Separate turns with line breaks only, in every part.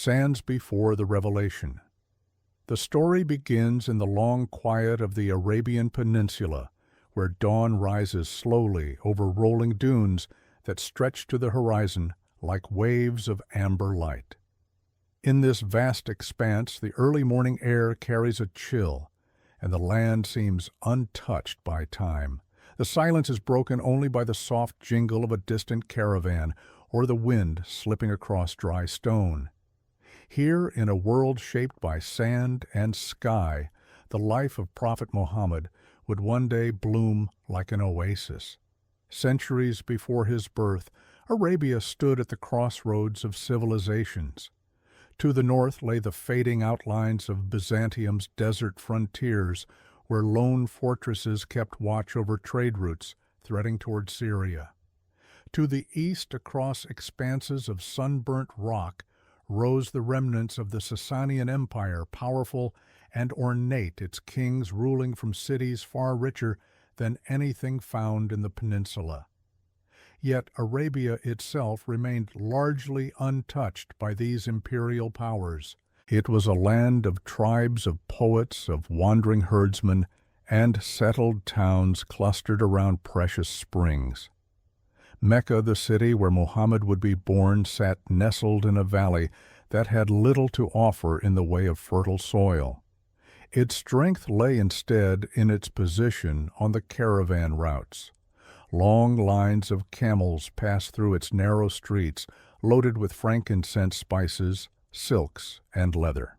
Sands before the revelation. The story begins in the long quiet of the Arabian Peninsula, where dawn rises slowly over rolling dunes that stretch to the horizon like waves of amber light. In this vast expanse, the early morning air carries a chill, and the land seems untouched by time. The silence is broken only by the soft jingle of a distant caravan or the wind slipping across dry stone. Here, in a world shaped by sand and sky, the life of Prophet Muhammad would one day bloom like an oasis. Centuries before his birth, Arabia stood at the crossroads of civilizations. To the north lay the fading outlines of Byzantium's desert frontiers, where lone fortresses kept watch over trade routes threading toward Syria. To the east, across expanses of sunburnt rock, rose the remnants of the Sasanian Empire, powerful and ornate, its kings ruling from cities far richer than anything found in the peninsula. Yet Arabia itself remained largely untouched by these imperial powers. It was a land of tribes of poets, of wandering herdsmen, and settled towns clustered around precious springs. Mecca, the city where Muhammad would be born, sat nestled in a valley that had little to offer in the way of fertile soil. Its strength lay instead in its position on the caravan routes. Long lines of camels passed through its narrow streets, loaded with frankincense spices, silks, and leather.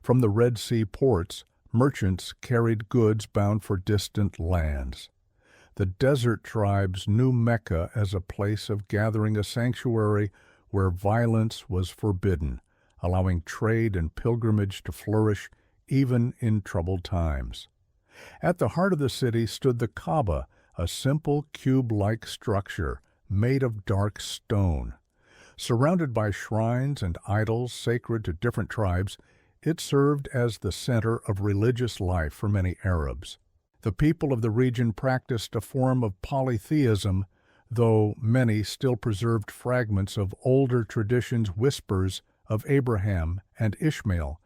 From the Red Sea ports, merchants carried goods bound for distant lands. The desert tribes knew Mecca as a place of gathering, a sanctuary where violence was forbidden, allowing trade and pilgrimage to flourish even in troubled times. At the heart of the city stood the Kaaba, a simple cube-like structure made of dark stone. Surrounded by shrines and idols sacred to different tribes, it served as the center of religious life for many Arabs. The people of the region practiced a form of polytheism, though many still preserved fragments of older traditions, whispers of Abraham and Ishmael,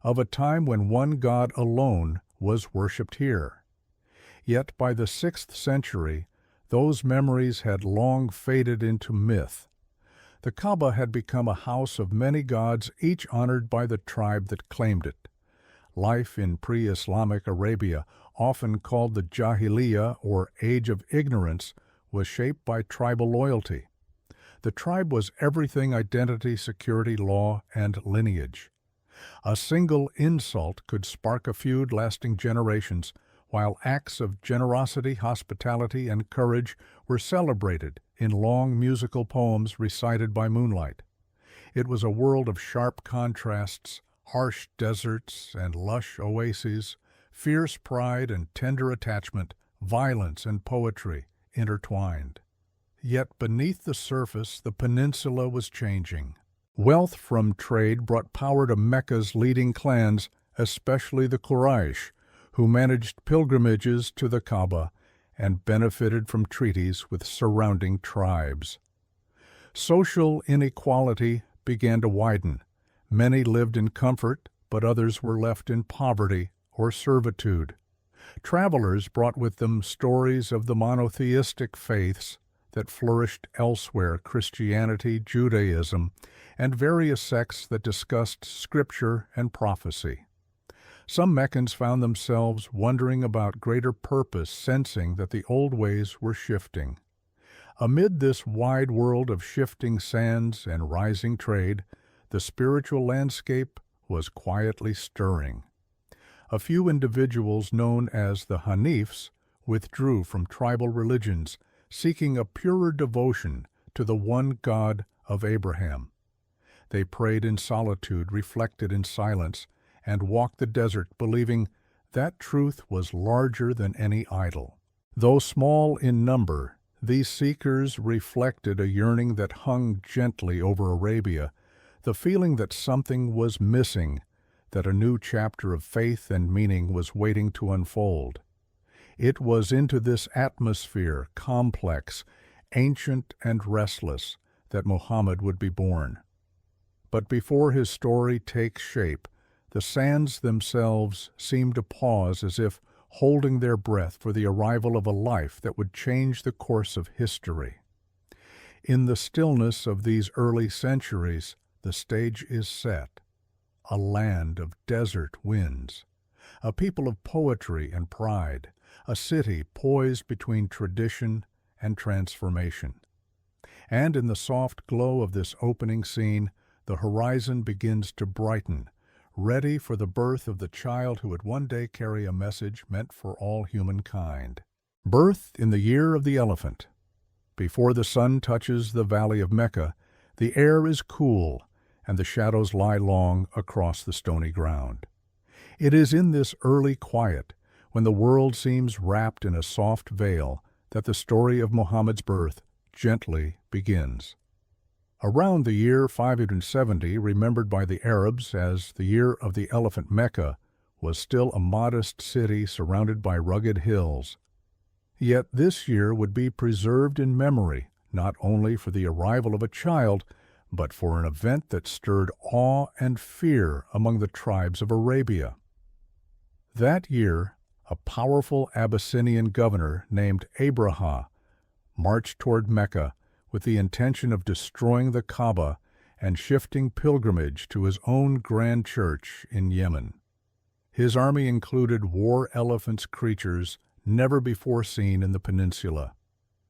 of a time when one God alone was worshipped here. Yet by the 6th century, those memories had long faded into myth. The Kaaba had become a house of many gods, each honored by the tribe that claimed it. Life in pre-Islamic Arabia, often called the Jahiliyyah or Age of Ignorance, was shaped by tribal loyalty. The tribe was everything: identity, security, law, and lineage. A single insult could spark a feud lasting generations, while acts of generosity, hospitality, and courage were celebrated in long musical poems recited by moonlight. It was a world of sharp contrasts, harsh deserts and lush oases, fierce pride and tender attachment, violence and poetry intertwined. Yet beneath the surface, the peninsula was changing. Wealth from trade brought power to Mecca's leading clans, especially the Quraysh, who managed pilgrimages to the Kaaba and benefited from treaties with surrounding tribes. Social inequality began to widen. Many lived in comfort, but others were left in poverty or servitude. Travelers brought with them stories of the monotheistic faiths that flourished elsewhere: Christianity, Judaism, and various sects that discussed scripture and prophecy. Some Meccans found themselves wondering about greater purpose, sensing that the old ways were shifting. Amid this wide world of shifting sands and rising trade, the spiritual landscape was quietly stirring. A few individuals known as the Hanifs withdrew from tribal religions, seeking a purer devotion to the one God of Abraham. They prayed in solitude, reflected in silence, and walked the desert, believing that truth was larger than any idol. Though small in number, these seekers reflected a yearning that hung gently over Arabia, the feeling that something was missing, that a new chapter of faith and meaning was waiting to unfold. It was into this atmosphere, complex, ancient, and restless, that Muhammad would be born. But before his story takes shape, the sands themselves seem to pause as if holding their breath for the arrival of a life that would change the course of history. In the stillness of these early centuries, the stage is set, a land of desert winds, a people of poetry and pride, a city poised between tradition and transformation. And in the soft glow of this opening scene, the horizon begins to brighten, ready for the birth of the child who would one day carry a message meant for all humankind. Birth in the year of the elephant. Before the sun touches the valley of Mecca, the air is cool, and the shadows lie long across the stony ground. It is in this early quiet, when the world seems wrapped in a soft veil, that the story of Muhammad's birth gently begins. Around the year 570, remembered by the Arabs as the year of the elephant, Mecca was still a modest city surrounded by rugged hills. Yet this year would be preserved in memory, not only for the arrival of a child, but for an event that stirred awe and fear among the tribes of Arabia. That year, a powerful Abyssinian governor named Abraha marched toward Mecca with the intention of destroying the Kaaba and shifting pilgrimage to his own grand church in Yemen. His army included war elephants, creatures never before seen in the peninsula.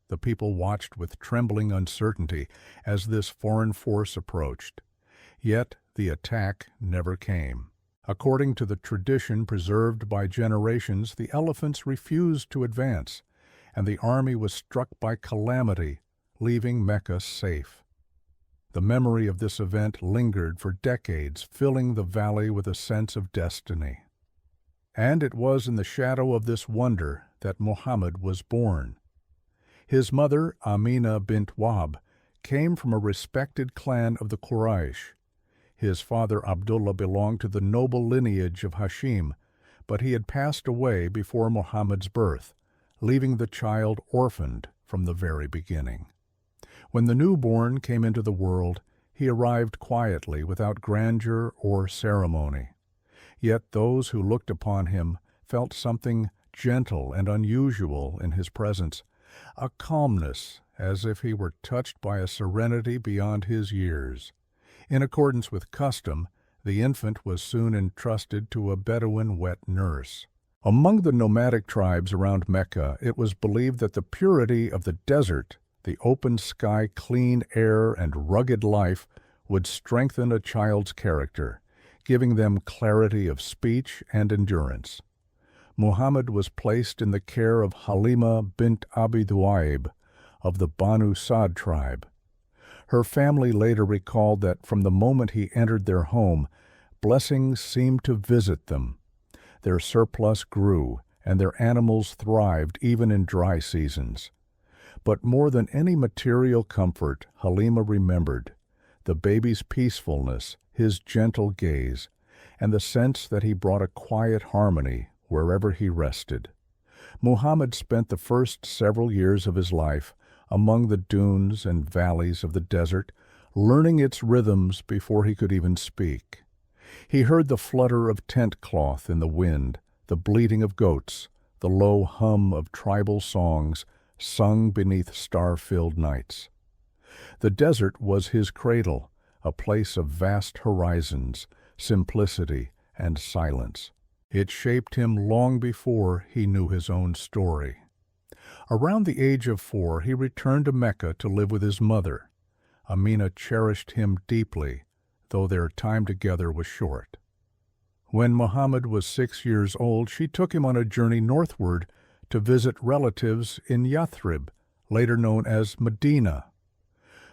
The people watched with trembling uncertainty as this foreign force approached. Yet the attack never came. According to the tradition preserved by generations, the elephants refused to advance, and the army was struck by calamity, leaving Mecca safe. The memory of this event lingered for decades, filling the valley with a sense of destiny. And it was in the shadow of this wonder that Muhammad was born. His mother, Amina bint Wahb, came from a respected clan of the Quraysh. His father, Abdullah, belonged to the noble lineage of Hashim, but he had passed away before Muhammad's birth, leaving the child orphaned from the very beginning. When the newborn came into the world, he arrived quietly, without grandeur or ceremony. Yet those who looked upon him felt something gentle and unusual in his presence, a calmness as if he were touched by a serenity beyond his years. In accordance with custom, the infant was soon entrusted to a Bedouin wet nurse. Among the nomadic tribes around Mecca, it was believed that the purity of the desert, the open sky, clean air, and rugged life would strengthen a child's character, giving them clarity of speech and endurance. Muhammad was placed in the care of Halima bint Abi Duaib of the Banu Sa'd tribe. Her family later recalled that from the moment he entered their home, blessings seemed to visit them. Their surplus grew, and their animals thrived even in dry seasons. But more than any material comfort, Halima remembered the baby's peacefulness, his gentle gaze, and the sense that he brought a quiet harmony wherever he rested. Muhammad spent the first several years of his life among the dunes and valleys of the desert, learning its rhythms before he could even speak. He heard the flutter of tent cloth in the wind, the bleating of goats, the low hum of tribal songs sung beneath star-filled nights. The desert was his cradle, a place of vast horizons, simplicity, and silence. It shaped him long before he knew his own story. Around the age of 4, he returned to Mecca to live with his mother. Amina cherished him deeply, though their time together was short. When Muhammad was 6 years old, she took him on a journey northward to visit relatives in Yathrib, later known as Medina.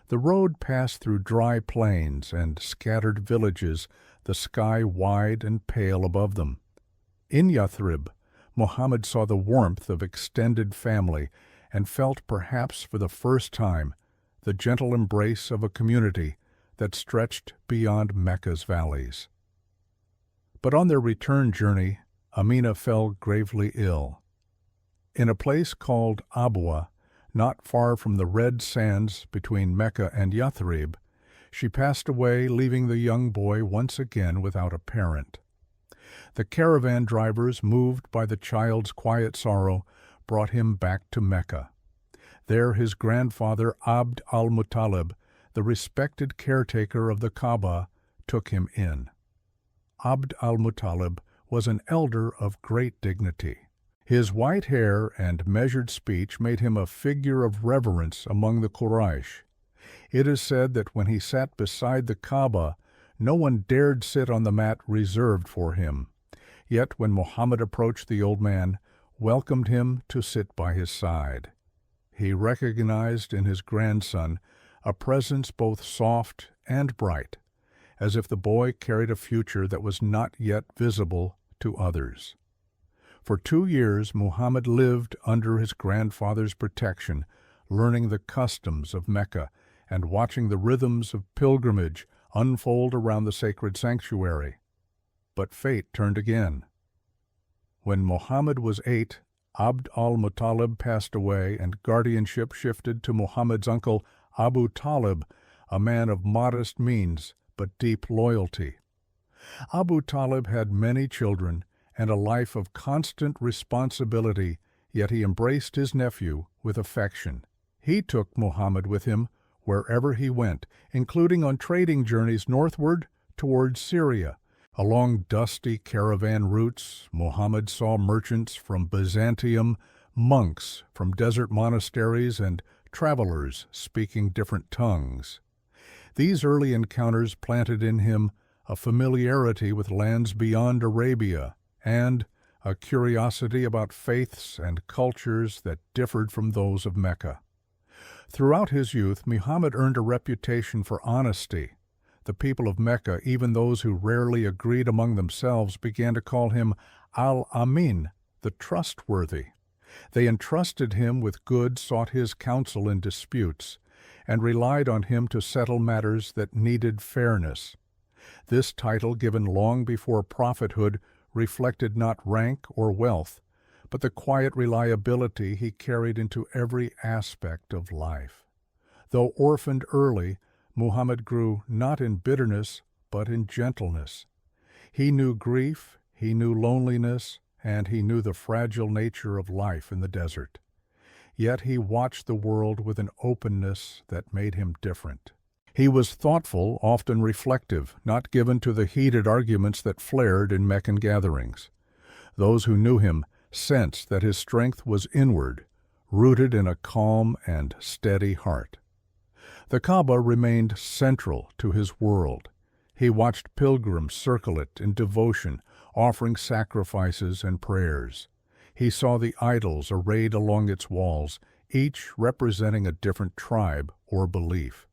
The road passed through dry plains and scattered villages, the sky wide and pale above them. In Yathrib, Muhammad saw the warmth of extended family and felt, perhaps for the first time, the gentle embrace of a community that stretched beyond Mecca's valleys. But on their return journey, Amina fell gravely ill. In a place called Abwa, not far from the red sands between Mecca and Yathrib, She passed away, leaving the young boy once again without a parent. The caravan drivers, moved by the child's quiet sorrow, brought him back to Mecca. There his grandfather Abd al-Muttalib, the respected caretaker of the Kaaba, took him in. Abd al-Muttalib was an elder of great dignity. His white hair and measured speech made him a figure of reverence among the Quraysh. It is said that when he sat beside the Kaaba, no one dared sit on the mat reserved for him. Yet when Muhammad approached, the old man welcomed him to sit by his side. He recognized in his grandson a presence both soft and bright, as if the boy carried a future that was not yet visible to others. For 2 years Muhammad lived under his grandfather's protection, learning the customs of Mecca and watching the rhythms of pilgrimage unfold around the sacred sanctuary. But fate turned again. When Muhammad was 8, Abd al-Muttalib passed away and guardianship shifted to Muhammad's uncle Abu Talib, a man of modest means but deep loyalty. Abu Talib had many children and a life of constant responsibility, yet he embraced his nephew with affection. He took Muhammad with him wherever he went, including on trading journeys northward towards Syria. Along dusty caravan routes, Muhammad saw merchants from Byzantium, monks from desert monasteries, and travelers speaking different tongues. These early encounters planted in him a familiarity with lands beyond Arabia and a curiosity about faiths and cultures that differed from those of Mecca. Throughout his youth, Muhammad earned a reputation for honesty. The people of Mecca, even those who rarely agreed among themselves, began to call him Al-Amin, the trustworthy. They entrusted him with goods, sought his counsel in disputes, and relied on him to settle matters that needed fairness. This title, given long before prophethood, reflected not rank or wealth, but the quiet reliability he carried into every aspect of life. Though orphaned early, Muhammad grew not in bitterness, but in gentleness. He knew grief, he knew loneliness, and he knew the fragile nature of life in the desert. Yet he watched the world with an openness that made him different. He was thoughtful, often reflective, not given to the heated arguments that flared in Meccan gatherings. Those who knew him sensed that his strength was inward, rooted in a calm and steady heart. The Kaaba remained central to his world. He watched pilgrims circle it in devotion, offering sacrifices and prayers. He saw the idols arrayed along its walls, each representing a different tribe or belief.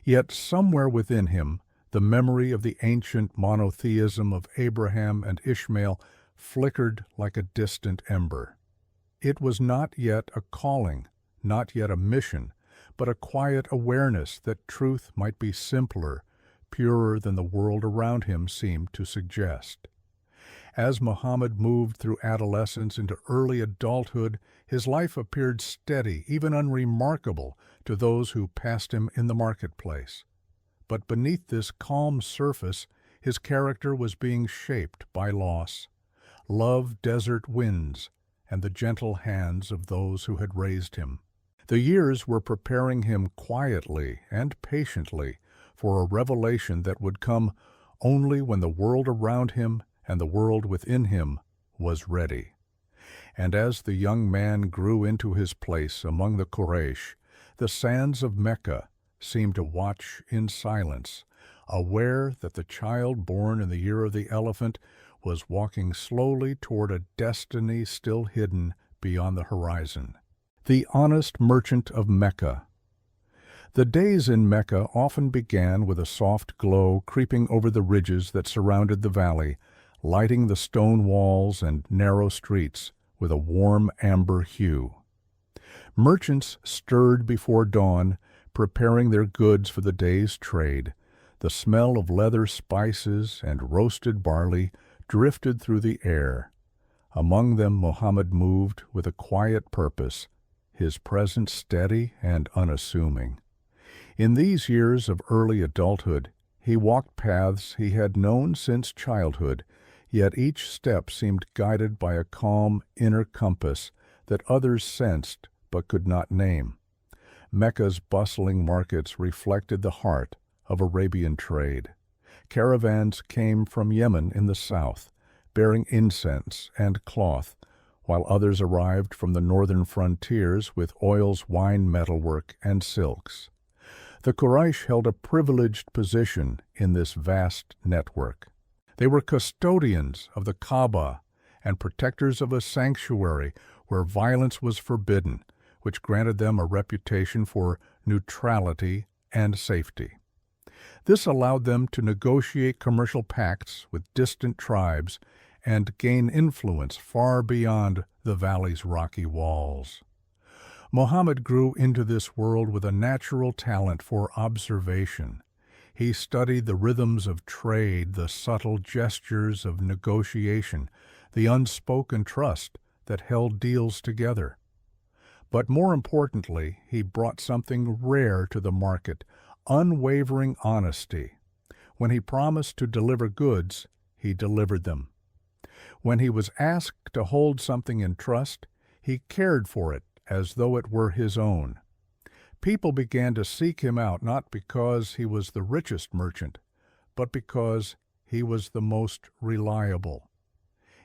Yet somewhere within him, the memory of the ancient monotheism of Abraham and Ishmael flickered like a distant ember. It was not yet a calling, not yet a mission, but a quiet awareness that truth might be simpler, purer than the world around him seemed to suggest. As Muhammad moved through adolescence into early adulthood, his life appeared steady, even unremarkable, to those who passed him in the marketplace. But beneath this calm surface, his character was being shaped by loss, love, desert winds, and the gentle hands of those who had raised him. The years were preparing him quietly and patiently for a revelation that would come only when the world around him and the world within him was ready. And as the young man grew into his place among the Quraysh, the sands of Mecca seemed to watch in silence, aware that the child born in the year of the elephant was walking slowly toward a destiny still hidden beyond the horizon. The honest merchant of Mecca. The days in Mecca often began with a soft glow creeping over the ridges that surrounded the valley, lighting the stone walls and narrow streets with a warm amber hue. Merchants stirred before dawn, preparing their goods for the day's trade. The smell of leather spices and roasted barley drifted through the air. Among them Muhammad moved with a quiet purpose, his presence steady and unassuming. In these years of early adulthood, he walked paths he had known since childhood, yet each step seemed guided by a calm inner compass that others sensed but could not name. Mecca's bustling markets reflected the heart of Arabian trade. Caravans came from Yemen in the south, bearing incense and cloth, while others arrived from the northern frontiers with oils, wine, metalwork, and silks. The Quraysh held a privileged position in this vast network. They were custodians of the Kaaba and protectors of a sanctuary where violence was forbidden, which granted them a reputation for neutrality and safety. This allowed them to negotiate commercial pacts with distant tribes and gain influence far beyond the valley's rocky walls. Muhammad grew into this world with a natural talent for observation. He studied the rhythms of trade, the subtle gestures of negotiation, the unspoken trust that held deals together. But more importantly, he brought something rare to the market: unwavering honesty. When he promised to deliver goods, he delivered them. When he was asked to hold something in trust, he cared for it as though it were his own. People began to seek him out not because he was the richest merchant, but because he was the most reliable.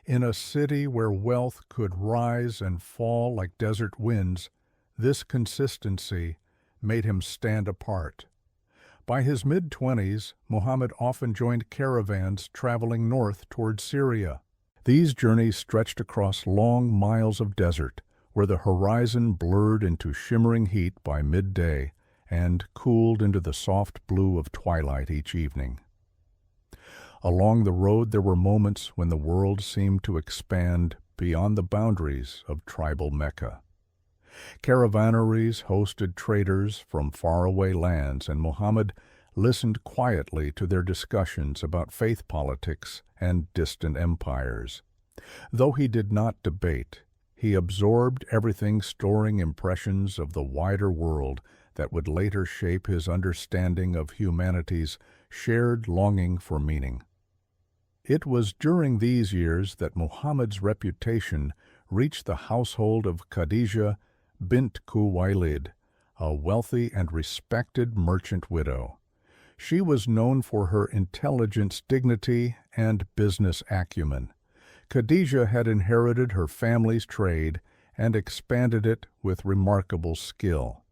In a city where wealth could rise and fall like desert winds, this consistency made him stand apart. By his mid-20s, Muhammad often joined caravans traveling north toward Syria. These journeys stretched across long miles of desert, where the horizon blurred into shimmering heat by midday and cooled into the soft blue of twilight each evening. Along the road there were moments when the world seemed to expand beyond the boundaries of tribal Mecca. Caravanaries hosted traders from faraway lands, and Muhammad listened quietly to their discussions about faith politics and distant empires. Though he did not debate, he absorbed everything, storing impressions of the wider world that would later shape his understanding of humanity's shared longing for meaning. It was during these years that Muhammad's reputation reached the household of Khadija bint Khuwaylid, a wealthy and respected merchant widow. She was known for her intelligence, dignity, and business acumen. Khadija had inherited her family's trade and expanded it with remarkable skill.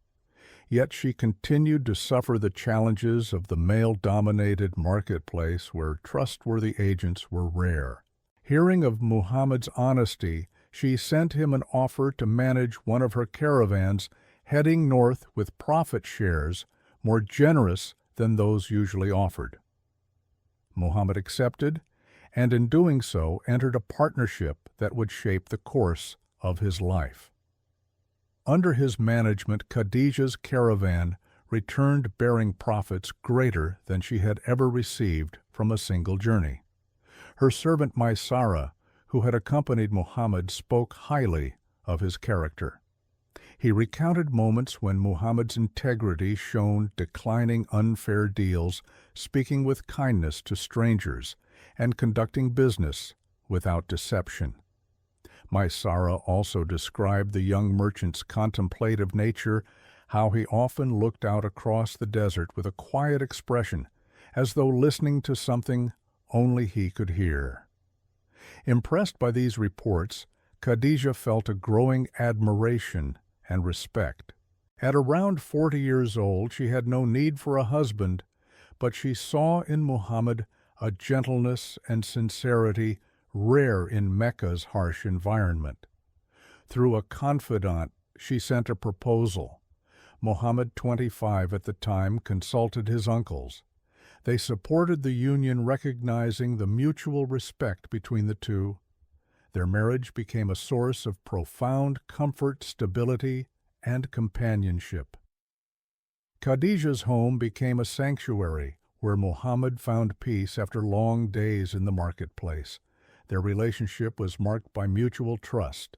Yet she continued to suffer the challenges of the male-dominated marketplace where trustworthy agents were rare. Hearing of Muhammad's honesty, she sent him an offer to manage one of her caravans heading north with profit shares more generous than those usually offered. Muhammad accepted, and in doing so entered a partnership that would shape the course of his life. Under his management, Khadija's caravan returned bearing profits greater than she had ever received from a single journey. Her servant Maysara, who had accompanied Muhammad, spoke highly of his character. He recounted moments when Muhammad's integrity shone, declining unfair deals, speaking with kindness to strangers, and conducting business without deception. Maysara also described the young merchant's contemplative nature, how he often looked out across the desert with a quiet expression, as though listening to something only he could hear. Impressed by these reports, Khadija felt a growing admiration and respect. At around 40 years old, she had no need for a husband, but she saw in Muhammad a gentleness and sincerity rare in Mecca's harsh environment. Through a confidant, she sent a proposal. Muhammad, 25 at the time, consulted his uncles. They supported the union, recognizing the mutual respect between the two. Their marriage became a source of profound comfort, stability, and companionship. Khadija's home became a sanctuary where Muhammad found peace after long days in the marketplace. Their relationship was marked by mutual trust.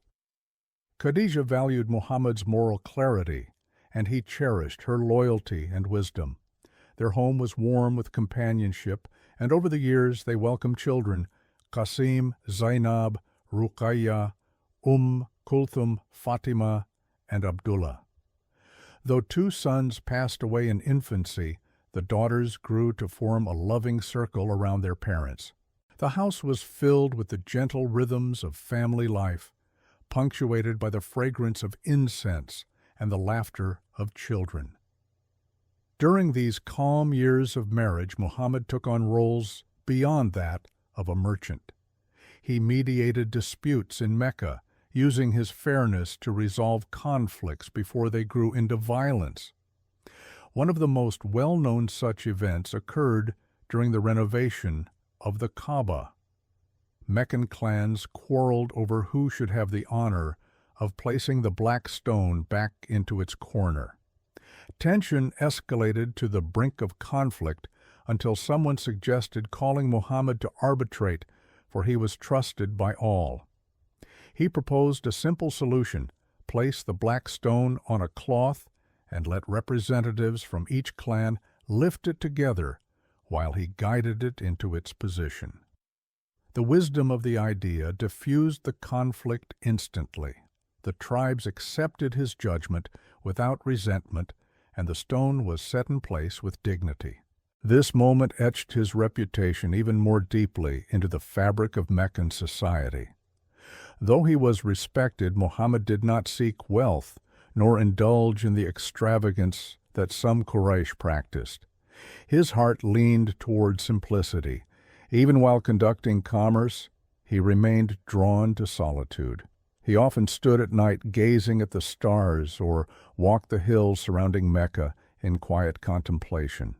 Khadija valued Muhammad's moral clarity and he cherished her loyalty and wisdom. Their home was warm with companionship, and over the years they welcomed children: Qasim, Zainab, Ruqayya, Kulthum, Fatima, and Abdullah. Though two sons passed away in infancy, the daughters grew to form a loving circle around their parents. The house was filled with the gentle rhythms of family life, punctuated by the fragrance of incense and the laughter of children. During these calm years of marriage, Muhammad took on roles beyond that of a merchant. He mediated disputes in Mecca, using his fairness to resolve conflicts before they grew into violence. One of the most well-known such events occurred during the renovation of the Kaaba. Meccan clans quarreled over who should have the honor of placing the black stone back into its corner. Tension escalated to the brink of conflict until someone suggested calling Muhammad to arbitrate, for he was trusted by all. He proposed a simple solution: place the black stone on a cloth and let representatives from each clan lift it together while he guided it into its position. The wisdom of the idea diffused the conflict instantly. The tribes accepted his judgment without resentment, and the stone was set in place with dignity. This moment etched his reputation even more deeply into the fabric of Meccan society. Though he was respected, Muhammad did not seek wealth, nor indulge in the extravagance that some Quraysh practiced. His heart leaned toward simplicity. Even while conducting commerce, he remained drawn to solitude. He often stood at night gazing at the stars or walked the hills surrounding Mecca in quiet contemplation.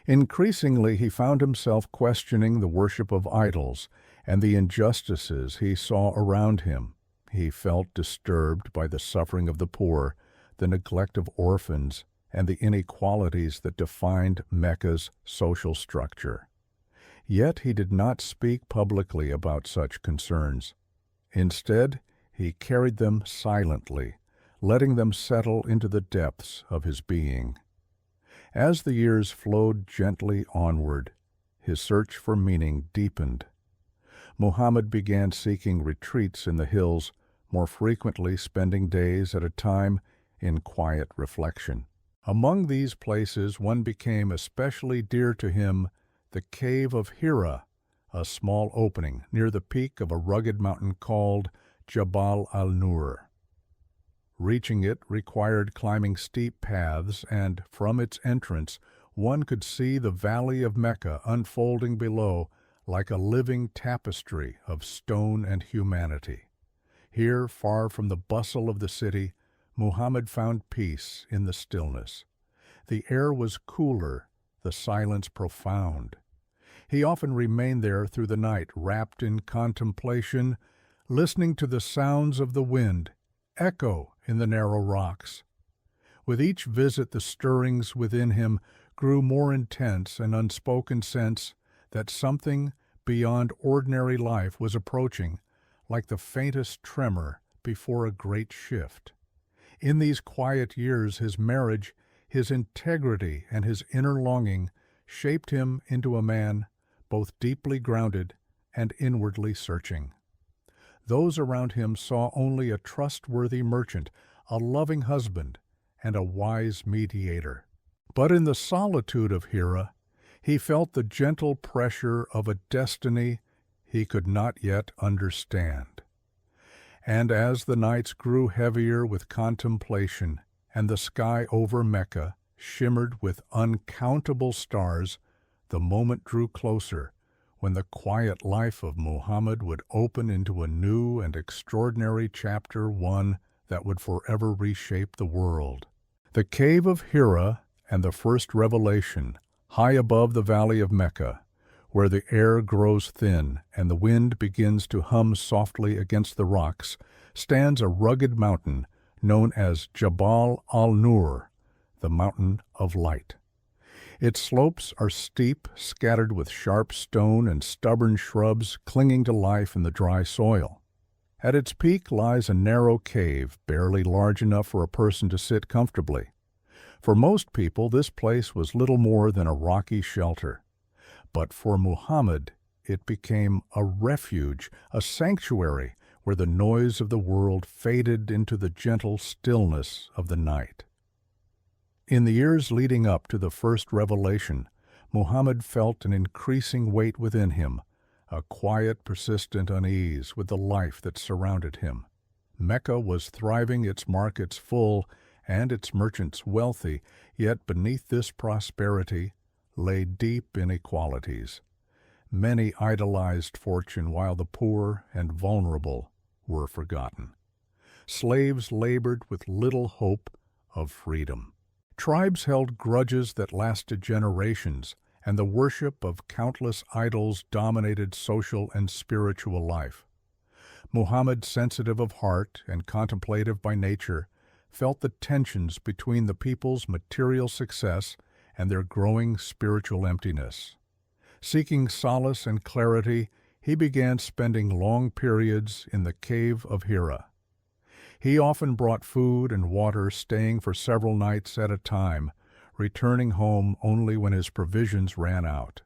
Increasingly, he found himself questioning the worship of idols and the injustices he saw around him. He felt disturbed by the suffering of the poor, the neglect of orphans, and the inequalities that defined Mecca's social structure. Yet he did not speak publicly about such concerns. Instead, he carried them silently, letting them settle into the depths of his being. As the years flowed gently onward, his search for meaning deepened. Muhammad began seeking retreats in the hills, more frequently spending days at a time in quiet reflection. Among these places, one became especially dear to him: the cave of Hira, a small opening near the peak of a rugged mountain called Jabal al-Nur. Reaching it required climbing steep paths, and from its entrance one could see the valley of Mecca unfolding below like a living tapestry of stone and humanity. Here, far from the bustle of the city, Muhammad found peace in the stillness. The air was cooler, the silence profound. He often remained there through the night, wrapped in contemplation, listening to the sounds of the wind echo in the narrow rocks. With each visit, the stirrings within him grew more intense, an unspoken sense that something beyond ordinary life was approaching, like the faintest tremor before a great shift. In these quiet years, his marriage, his integrity, and his inner longing shaped him into a man both deeply grounded and inwardly searching. Those around him saw only a trustworthy merchant, a loving husband, and a wise mediator. But in the solitude of Hira, he felt the gentle pressure of a destiny he could not yet understand. And as the nights grew heavier with contemplation, and the sky over Mecca shimmered with uncountable stars, the moment drew closer when the quiet life of Muhammad would open into a new and extraordinary chapter, one that would forever reshape the world. The cave of Hira and the first revelation, high above the valley of Mecca, where the air grows thin and the wind begins to hum softly against the rocks, stands a rugged mountain known as Jabal al-Nur, the Mountain of Light. Its slopes are steep, scattered with sharp stone and stubborn shrubs clinging to life in the dry soil. At its peak lies a narrow cave, barely large enough for a person to sit comfortably. For most people, this place was little more than a rocky shelter. But for Muhammad, it became a refuge, a sanctuary where the noise of the world faded into the gentle stillness of the night. In the years leading up to the first revelation, Muhammad felt an increasing weight within him, a quiet, persistent unease with the life that surrounded him. Mecca was thriving, its markets full, and its merchants wealthy, yet beneath this prosperity lay deep inequalities. Many idolized fortune while the poor and vulnerable were forgotten. Slaves labored with little hope of freedom. Tribes held grudges that lasted generations, and the worship of countless idols dominated social and spiritual life. Muhammad, sensitive of heart and contemplative by nature, felt the tensions between the people's material success and their growing spiritual emptiness. Seeking solace and clarity, he began spending long periods in the cave of Hira. He often brought food and water, staying for several nights at a time, returning home only when his provisions ran out.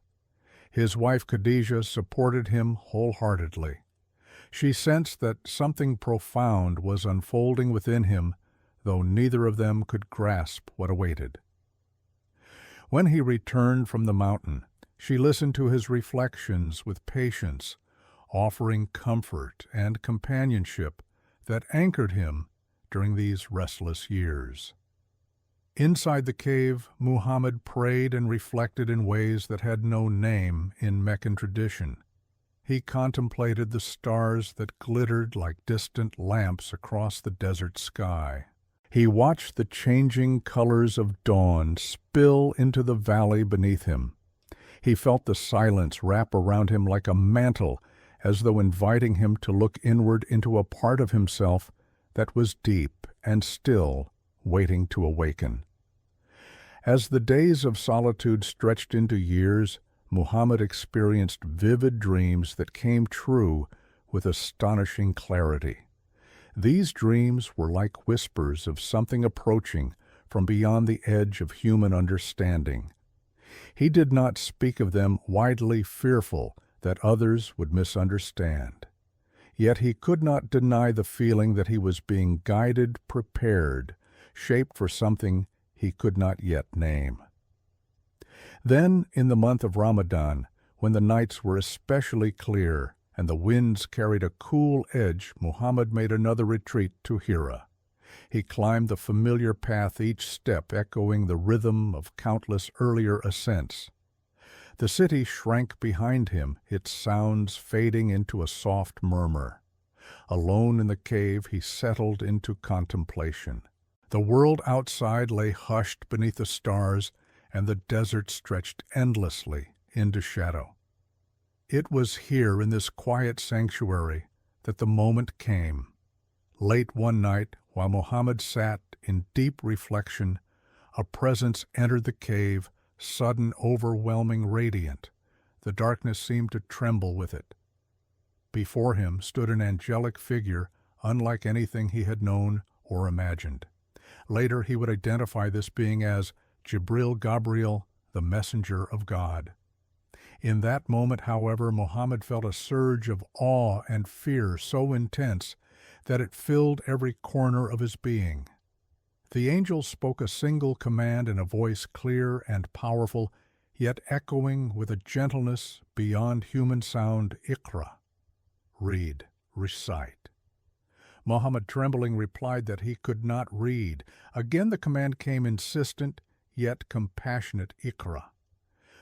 His wife Khadijah supported him wholeheartedly. She sensed that something profound was unfolding within him, though neither of them could grasp what awaited. When he returned from the mountain, she listened to his reflections with patience, offering comfort and companionship that anchored him during these restless years. Inside the cave, Muhammad prayed and reflected in ways that had no name in Meccan tradition. He contemplated the stars that glittered like distant lamps across the desert sky. He watched the changing colors of dawn spill into the valley beneath him. He felt the silence wrap around him like a mantle, as though inviting him to look inward into a part of himself that was deep and still, waiting to awaken. As the days of solitude stretched into years, Muhammad experienced vivid dreams that came true with astonishing clarity. These dreams were like whispers of something approaching from beyond the edge of human understanding. He did not speak of them widely, fearful that others would misunderstand. Yet he could not deny the feeling that he was being guided, prepared, shaped for something he could not yet name. Then, in the month of Ramadan, when the nights were especially clear and the winds carried a cool edge, Muhammad made another retreat to Hira. He climbed the familiar path, each step echoing the rhythm of countless earlier ascents. The city shrank behind him, its sounds fading into a soft murmur. Alone in the cave, he settled into contemplation. The world outside lay hushed beneath the stars, and the desert stretched endlessly into shadow. It was here in this quiet sanctuary that the moment came. Late one night, while Muhammad sat in deep reflection, a presence entered the cave, sudden, overwhelming, radiant. The darkness seemed to tremble with it. Before him stood an angelic figure, unlike anything he had known or imagined. Later he would identify this being as Gabriel, the messenger of God. In that moment, however, Muhammad felt a surge of awe and fear so intense that it filled every corner of his being. The angel spoke a single command in a voice clear and powerful, yet echoing with a gentleness beyond human sound: "Iqra," read, recite. Muhammad, trembling, replied that he could not read. Again the command came, insistent, yet compassionate: "Iqra."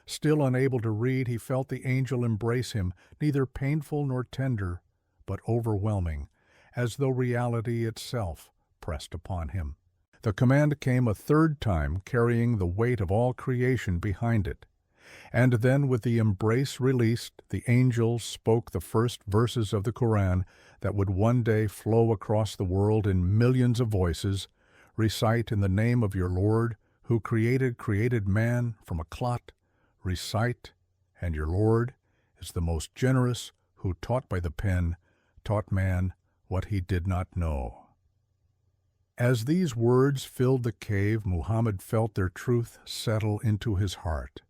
Still unable to read, he felt the angel embrace him, neither painful nor tender, but overwhelming, as though reality itself pressed upon him. The command came a third time, carrying the weight of all creation behind it. And then, with the embrace released, the angel spoke the first verses of the Quran that would one day flow across the world in millions of voices. "Recite in the name of your Lord, who created man from a clot. Recite, and your Lord is the most generous, who taught by the pen, taught man what he did not know." As these words filled the cave, Muhammad felt their truth settle into his heart.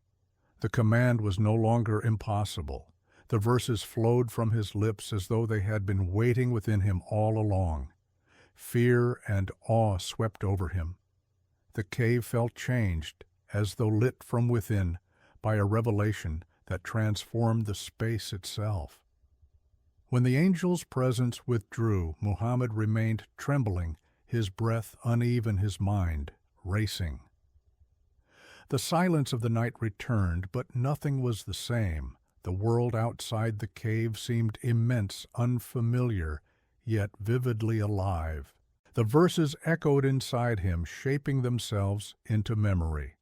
The command was no longer impossible. The verses flowed from his lips as though they had been waiting within him all along. Fear and awe swept over him. The cave felt changed, as though lit from within by a revelation that transformed the space itself. When the angel's presence withdrew, Muhammad remained trembling, his breath uneven, his mind racing. The silence of the night returned, but nothing was the same. The world outside the cave seemed immense, unfamiliar, yet vividly alive. The verses echoed inside him, shaping themselves into memory.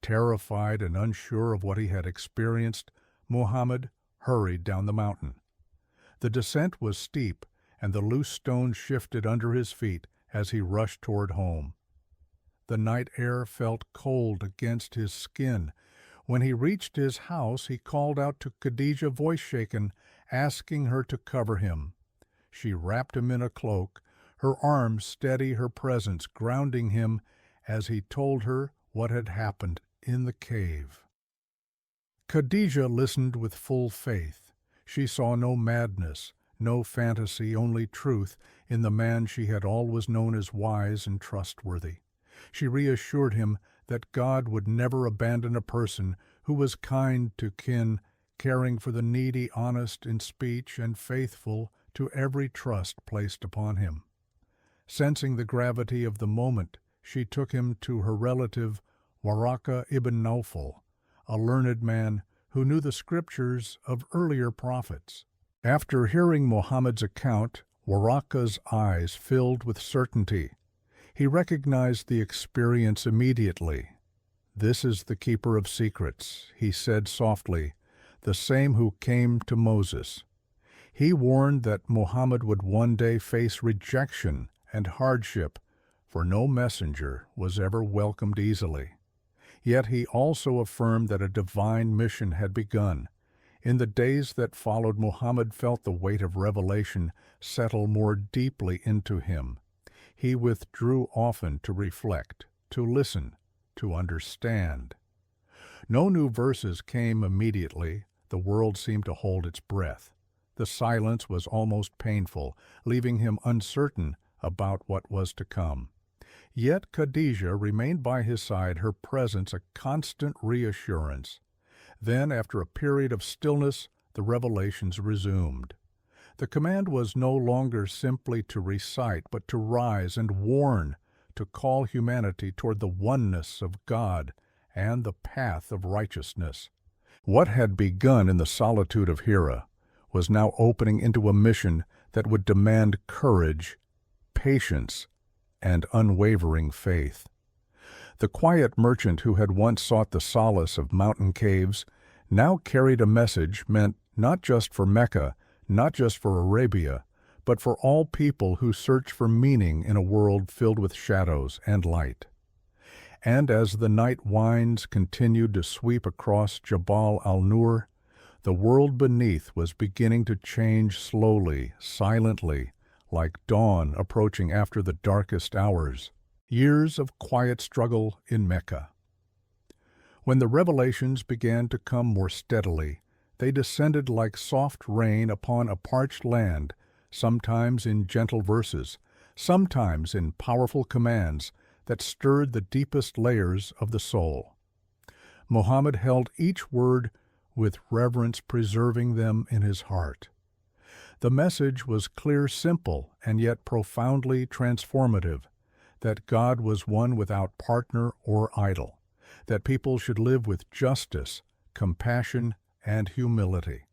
Terrified and unsure of what he had experienced, Muhammad hurried down the mountain. The descent was steep, and the loose stones shifted under his feet as he rushed toward home. The night air felt cold against his skin. When he reached his house, he called out to Khadijah, voice shaken, asking her to cover him. She wrapped him in a cloak, her arms steady her presence, grounding him as he told her what had happened in the cave. Khadijah listened with full faith. She saw no madness, no fantasy, only truth in the man she had always known as wise and trustworthy. She reassured him that God would never abandon a person who was kind to kin, caring for the needy, honest in speech, and faithful to every trust placed upon him. Sensing the gravity of the moment, she took him to her relative Waraka ibn Nawfal, a learned man who knew the scriptures of earlier prophets. After hearing Muhammad's account, Waraka's eyes filled with certainty. He recognized the experience immediately. "This is the keeper of secrets," he said softly, "the same who came to Moses." He warned that Muhammad would one day face rejection and hardship, for no messenger was ever welcomed easily. Yet he also affirmed that a divine mission had begun. In the days that followed, Muhammad felt the weight of revelation settle more deeply into him. He withdrew often to reflect, to listen, to understand. No new verses came immediately. The world seemed to hold its breath. The silence was almost painful, leaving him uncertain about what was to come. Yet Khadijah remained by his side, her presence a constant reassurance. Then, after a period of stillness, the revelations resumed. The command was no longer simply to recite, but to rise and warn, to call humanity toward the oneness of God and the path of righteousness. What had begun in the solitude of Hira was now opening into a mission that would demand courage, patience, and unwavering faith. The quiet merchant who had once sought the solace of mountain caves now carried a message meant not just for Mecca, not just for Arabia, but for all people who search for meaning in a world filled with shadows and light. And as the night winds continued to sweep across Jabal al-Nur, the world beneath was beginning to change slowly, silently, like dawn approaching after the darkest hours. Years of quiet struggle in Mecca. When the revelations began to come more steadily, they descended like soft rain upon a parched land, sometimes in gentle verses, sometimes in powerful commands that stirred the deepest layers of the soul. Muhammad held each word with reverence, preserving them in his heart. The message was clear, simple, and yet profoundly transformative, that God was one without partner or idol, that people should live with justice, compassion, and humility,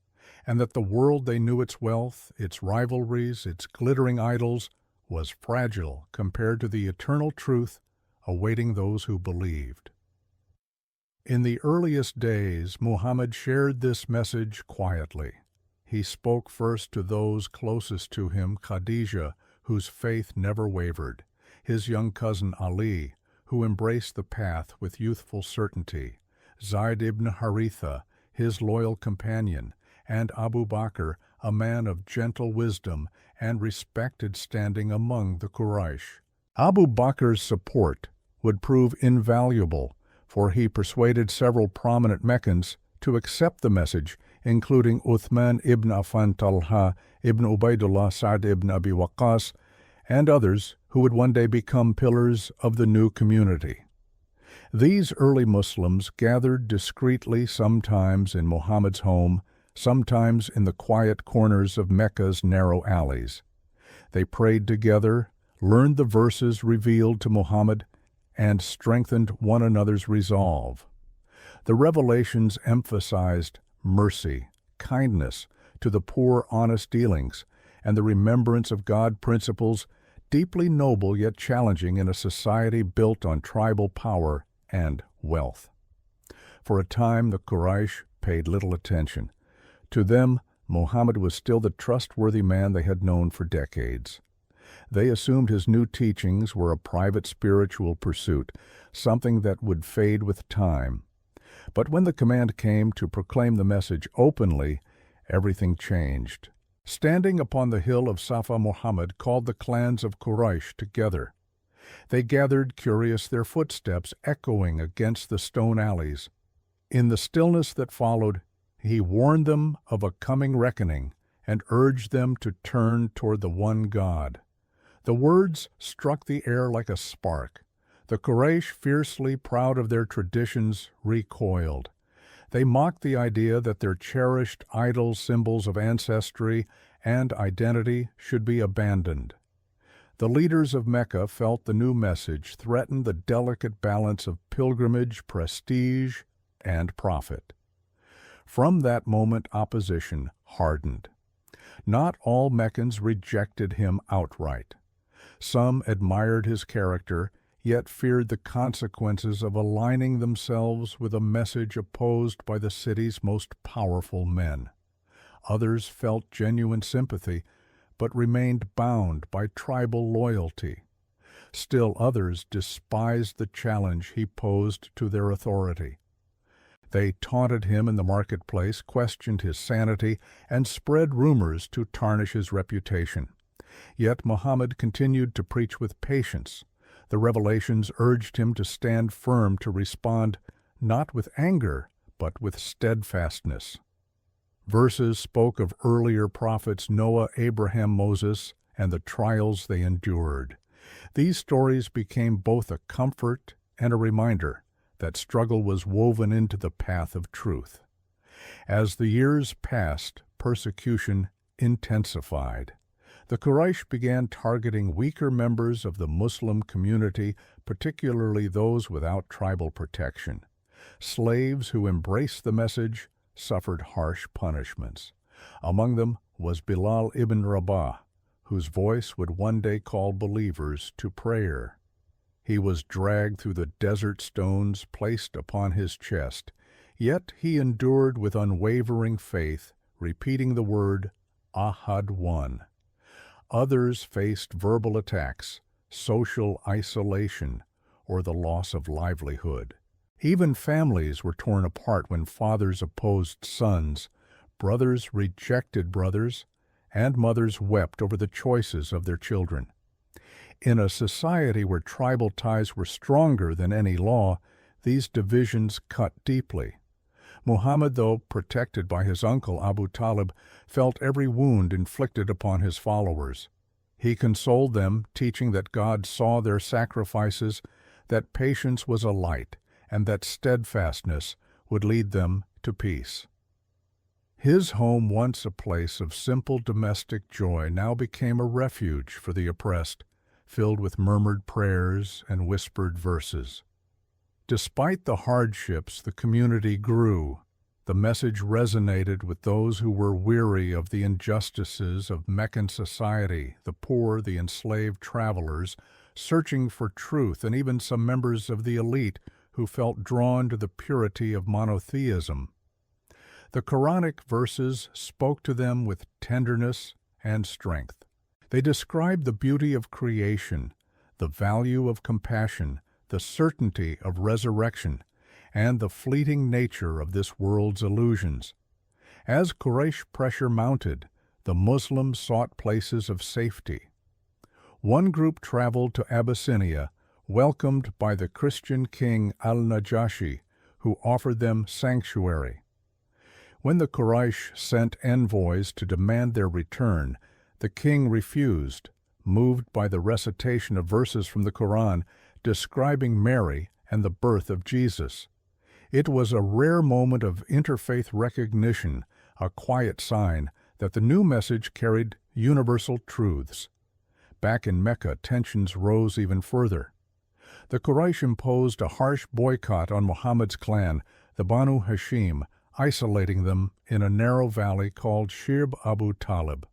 and that the world they knew, its wealth, its rivalries, its glittering idols, was fragile compared to the eternal truth awaiting those who believed. In the earliest days, Muhammad shared this message quietly. He spoke first to those closest to him, Khadijah, whose faith never wavered, his young cousin Ali, who embraced the path with youthful certainty, Zayd ibn Haritha, his loyal companion, and Abu Bakr, a man of gentle wisdom and respected standing among the Quraysh. Abu Bakr's support would prove invaluable, for he persuaded several prominent Meccans to accept the message, including Uthman ibn Affan, Talha ibn Ubaidullah, Sa'd ibn Abi Waqqas, and others who would one day become pillars of the new community. These early Muslims gathered discreetly, sometimes in Muhammad's home, sometimes in the quiet corners of Mecca's narrow alleys. They prayed together, learned the verses revealed to Muhammad, and strengthened one another's resolve. The revelations emphasized mercy, kindness to the poor, honest dealings, and the remembrance of God principles deeply noble yet challenging in a society built on tribal power and wealth. For a time, the Quraysh paid little attention. To them, Muhammad was still the trustworthy man they had known for decades. They assumed his new teachings were a private spiritual pursuit, something that would fade with time. But when the command came to proclaim the message openly, everything changed. Standing upon the hill of Safa, Muhammad called the clans of Quraysh together. They gathered, curious, their footsteps echoing against the stone alleys. In the stillness that followed, he warned them of a coming reckoning and urged them to turn toward the one God. The words struck the air like a spark. The Quraysh, fiercely proud of their traditions, recoiled. They mocked the idea that their cherished idol symbols of ancestry and identity should be abandoned. The leaders of Mecca felt the new message threatened the delicate balance of pilgrimage, prestige, and profit. From that moment, opposition hardened. Not all Meccans rejected him outright. Some admired his character, yet feared the consequences of aligning themselves with a message opposed by the city's most powerful men. Others felt genuine sympathy, but remained bound by tribal loyalty. Still others despised the challenge he posed to their authority. They taunted him in the marketplace, questioned his sanity, and spread rumors to tarnish his reputation. Yet Muhammad continued to preach with patience. The revelations urged him to stand firm, to respond not with anger, but with steadfastness. Verses spoke of earlier prophets Noah, Abraham, Moses, and the trials they endured. These stories became both a comfort and a reminder that struggle was woven into the path of truth. As the years passed, persecution intensified. The Quraysh began targeting weaker members of the Muslim community, particularly those without tribal protection. Slaves who embraced the message suffered harsh punishments. Among them was Bilal ibn Rabah, whose voice would one day call believers to prayer. He was dragged through the desert stones placed upon his chest, yet he endured with unwavering faith, repeating the word, Ahad One. Others faced verbal attacks, social isolation, or the loss of livelihood. Even families were torn apart when fathers opposed sons, brothers rejected brothers, and mothers wept over the choices of their children. In a society where tribal ties were stronger than any law, these divisions cut deeply. Muhammad, though protected by his uncle Abu Talib, felt every wound inflicted upon his followers. He consoled them, teaching that God saw their sacrifices, that patience was a light, and that steadfastness would lead them to peace. His home, once a place of simple domestic joy, now became a refuge for the oppressed, filled with murmured prayers and whispered verses. Despite the hardships, the community grew. The message resonated with those who were weary of the injustices of Meccan society, the poor, the enslaved travelers, searching for truth, and even some members of the elite who felt drawn to the purity of monotheism. The Quranic verses spoke to them with tenderness and strength. They described the beauty of creation, the value of compassion, the certainty of resurrection, and the fleeting nature of this world's illusions. As Quraysh pressure mounted, the Muslims sought places of safety. One group traveled to Abyssinia, welcomed by the Christian king al-Najashi, who offered them sanctuary. When the Quraysh sent envoys to demand their return, the king refused, moved by the recitation of verses from the Quran describing Mary and the birth of Jesus. It was a rare moment of interfaith recognition, a quiet sign that the new message carried universal truths. Back in Mecca, tensions rose even further. The Quraysh imposed a harsh boycott on Muhammad's clan, the Banu Hashim, isolating them in a narrow valley called Shirb Abu Talib.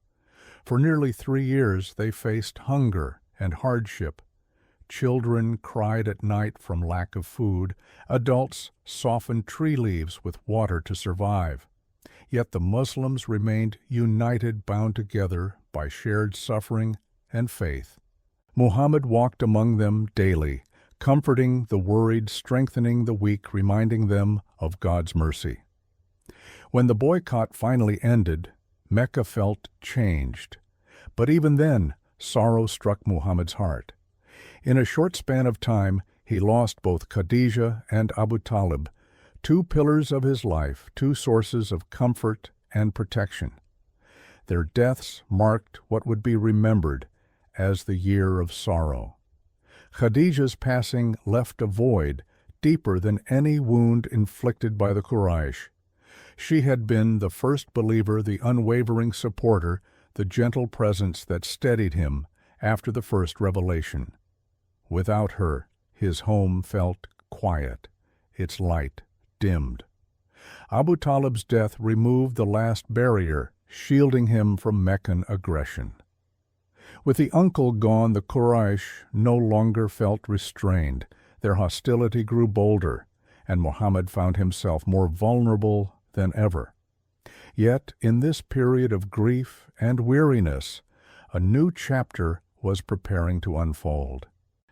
For nearly 3 years they faced hunger and hardship. Children cried at night from lack of food. Adults softened tree leaves with water to survive. Yet the Muslims remained united, bound together by shared suffering and faith. Muhammad walked among them daily, comforting the worried, strengthening the weak, reminding them of God's mercy. When the boycott finally ended, Mecca felt changed. But even then, sorrow struck Muhammad's heart. In a short span of time, he lost both Khadijah and Abu Talib, 2 pillars of his life, 2 sources of comfort and protection. Their deaths marked what would be remembered as the year of sorrow. Khadijah's passing left a void deeper than any wound inflicted by the Quraysh. She had been the first believer, the unwavering supporter, the gentle presence that steadied him after the first revelation. Without her, his home felt quiet, its light dimmed. Abu Talib's death removed the last barrier, shielding him from Meccan aggression. With the uncle gone, the Quraysh no longer felt restrained. Their hostility grew bolder, and Muhammad found himself more vulnerable than ever. Yet, in this period of grief and weariness, a new chapter was preparing to unfold.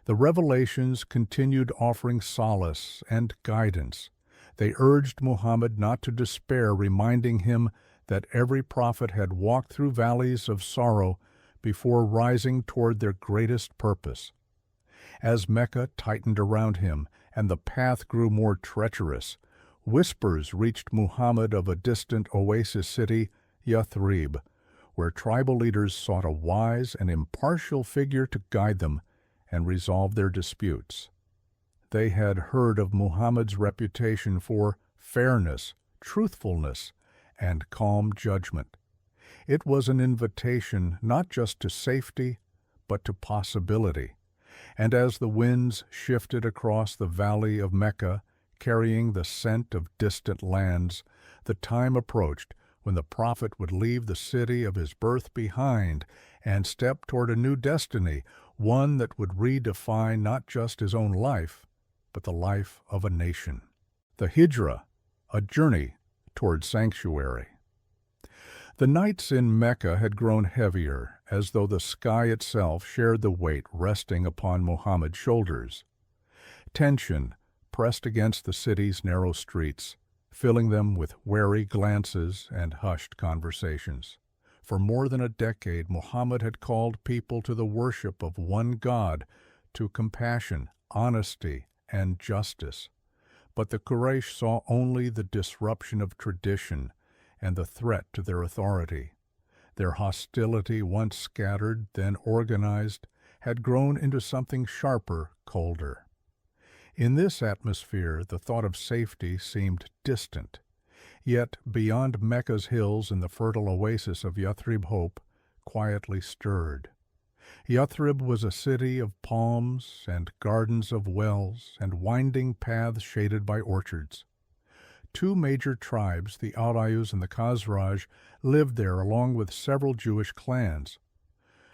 The revelations continued offering solace and guidance. They urged Muhammad not to despair, reminding him that every prophet had walked through valleys of sorrow before rising toward their greatest purpose. As Mecca tightened around him and the path grew more treacherous, whispers reached Muhammad of a distant oasis city, Yathrib, where tribal leaders sought a wise and impartial figure to guide them and resolve their disputes. They had heard of Muhammad's reputation for fairness, truthfulness, and calm judgment. It was an invitation not just to safety, but to possibility. And as the winds shifted across the valley of Mecca, carrying the scent of distant lands, the time approached when the prophet would leave the city of his birth behind and step toward a new destiny, one that would redefine not just his own life, but the life of a nation. The Hijra, a journey toward sanctuary. The nights in Mecca had grown heavier, as though the sky itself shared the weight resting upon Muhammad's shoulders. Tension pressed against the city's narrow streets, filling them with wary glances and hushed conversations. For more than a decade, Muhammad had called people to the worship of one God, to compassion, honesty, and justice. But the Quraysh saw only the disruption of tradition and the threat to their authority. Their hostility, once scattered, then organized, had grown into something sharper, colder. In this atmosphere, the thought of safety seemed distant. Yet, beyond Mecca's hills and the fertile oasis of Yathrib, hope quietly stirred. Yathrib was a city of palms and gardens of wells and winding paths shaded by orchards. 2 major tribes, the Aurayus and the Khazraj, lived there along with several Jewish clans.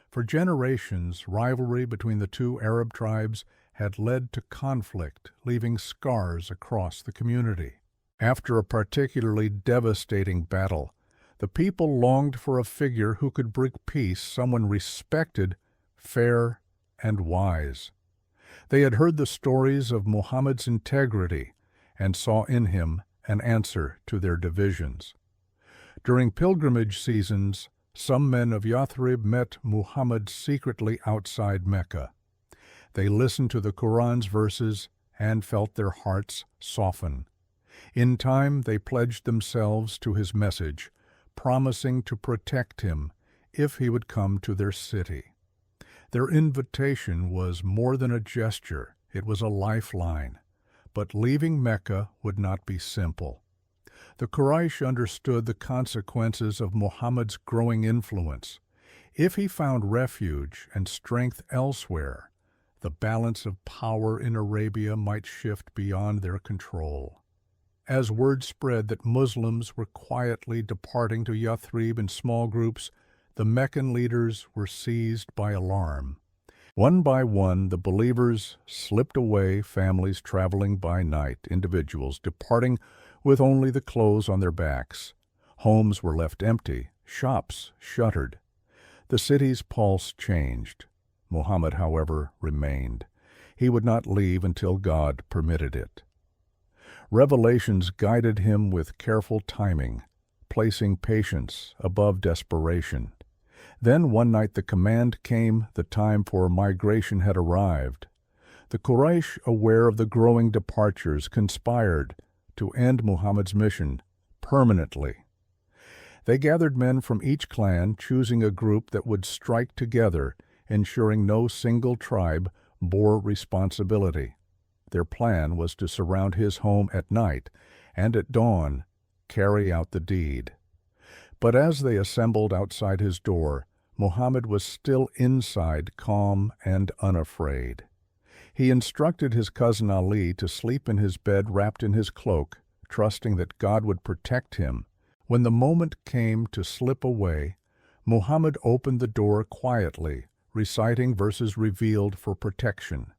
For generations, rivalry between the 2 Arab tribes had led to conflict, leaving scars across the community. After a particularly devastating battle, the people longed for a figure who could bring peace, someone respected, fair, and wise. They had heard the stories of Muhammad's integrity and saw in him an answer to their divisions. During pilgrimage seasons, some men of Yathrib met Muhammad secretly outside Mecca. They listened to the Quran's verses and felt their hearts soften. In time, they pledged themselves to his message, promising to protect him if he would come to their city. Their invitation was more than a gesture, it was a lifeline. But leaving Mecca would not be simple. The Quraysh understood the consequences of Muhammad's growing influence. If he found refuge and strength elsewhere, the balance of power in Arabia might shift beyond their control. As word spread that Muslims were quietly departing to Yathrib in small groups, the Meccan leaders were seized by alarm. One by one, the believers slipped away, families traveling by night, individuals departing with only the clothes on their backs. Homes were left empty, shops shuttered. The city's pulse changed. Muhammad, however, remained. He would not leave until God permitted it. Revelations guided him with careful timing, placing patience above desperation. Then one night the command came, the time for migration had arrived. The Quraysh, aware of the growing departures, conspired to end Muhammad's mission permanently. They gathered men from each clan, choosing a group that would strike together, ensuring no single tribe bore responsibility. Their plan was to surround his home at night and at dawn carry out the deed. But as they assembled outside his door, Muhammad was still inside, calm and unafraid. He instructed his cousin Ali to sleep in his bed wrapped in his cloak, trusting that God would protect him. When the moment came to slip away, Muhammad opened the door quietly, reciting verses revealed for protection.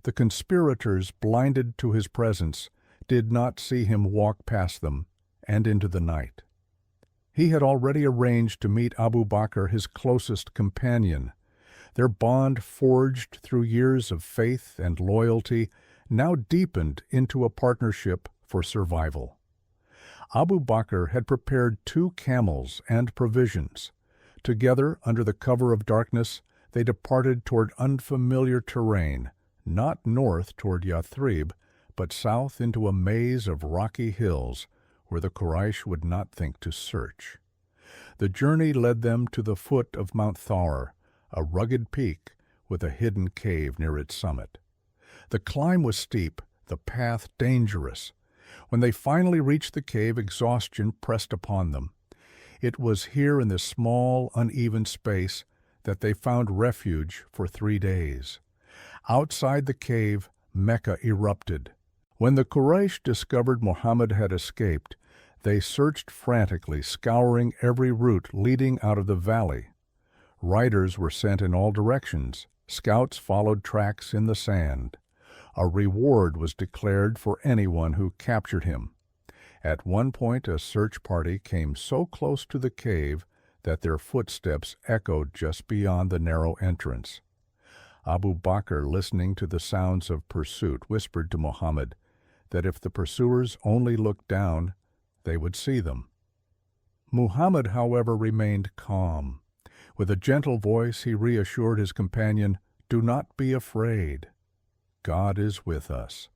The conspirators, blinded to his presence, did not see him walk past them and into the night. He had already arranged to meet Abu Bakr, his closest companion. Their bond, forged through years of faith and loyalty, now deepened into a partnership for survival. Abu Bakr had prepared 2 camels and provisions. Together, under the cover of darkness, they departed toward unfamiliar terrain, not north toward Yathrib, but south into a maze of rocky hills where the Quraysh would not think to search. The journey led them to the foot of Mount Thawr, a rugged peak with a hidden cave near its summit. The climb was steep, the path dangerous. When they finally reached the cave, exhaustion pressed upon them. It was here in this small, uneven space that they found refuge for 3 days. Outside the cave, Mecca erupted. When the Quraysh discovered Muhammad had escaped, they searched frantically, scouring every route leading out of the valley. Riders were sent in all directions. Scouts followed tracks in the sand. A reward was declared for anyone who captured him. At one point, a search party came so close to the cave that their footsteps echoed just beyond the narrow entrance. Abu Bakr, listening to the sounds of pursuit, whispered to Muhammad that if the pursuers only looked down, they would see them. Muhammad, however, remained calm. With a gentle voice, he reassured his companion, "Do not be afraid. God is with us."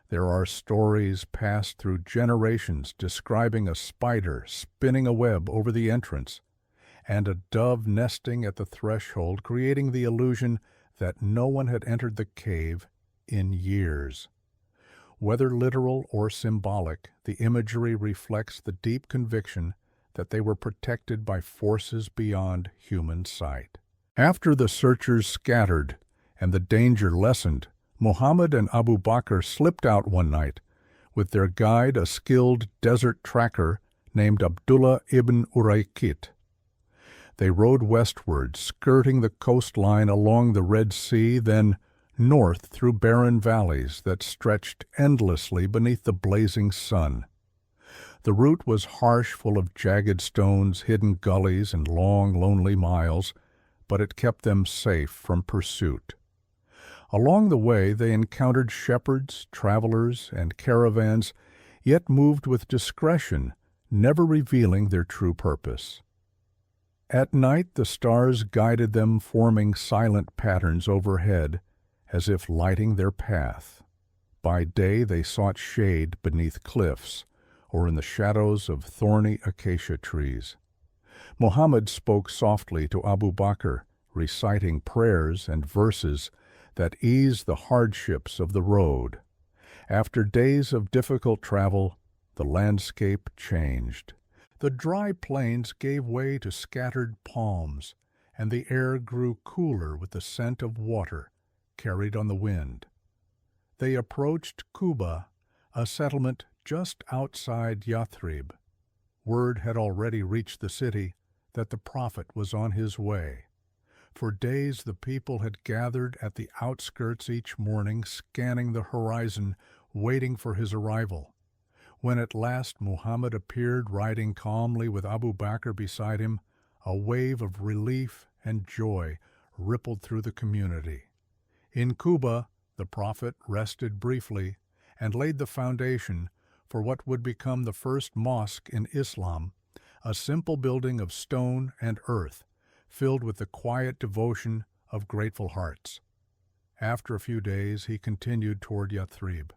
There are stories passed through generations describing a spider spinning a web over the entrance and a dove nesting at the threshold, creating the illusion that no one had entered the cave in years. Whether literal or symbolic, the imagery reflects the deep conviction that they were protected by forces beyond human sight. After the searchers scattered and the danger lessened, Muhammad and Abu Bakr slipped out one night, with their guide, a skilled desert tracker named Abdullah ibn Uraykit. They rode westward, skirting the coastline along the Red Sea, then north through barren valleys that stretched endlessly beneath the blazing sun. The route was harsh, full of jagged stones, hidden gullies, and long, lonely miles, but it kept them safe from pursuit. Along the way, they encountered shepherds, travelers, and caravans, yet moved with discretion, never revealing their true purpose. At night the stars guided them, forming silent patterns overhead, as if lighting their path. By day they sought shade beneath cliffs, or in the shadows of thorny acacia trees. Muhammad spoke softly to Abu Bakr, reciting prayers and verses that eased the hardships of the road. After days of difficult travel, the landscape changed. The dry plains gave way to scattered palms, and the air grew cooler with the scent of water carried on the wind. They approached Quba, a settlement just outside Yathrib. Word had already reached the city that the prophet was on his way. For days the people had gathered at the outskirts each morning, scanning the horizon, waiting for his arrival. When at last Muhammad appeared, riding calmly with Abu Bakr beside him, a wave of relief and joy rippled through the community. In Quba, the prophet rested briefly and laid the foundation for what would become the first mosque in Islam, a simple building of stone and earth, filled with the quiet devotion of grateful hearts. After a few days, he continued toward Yathrib.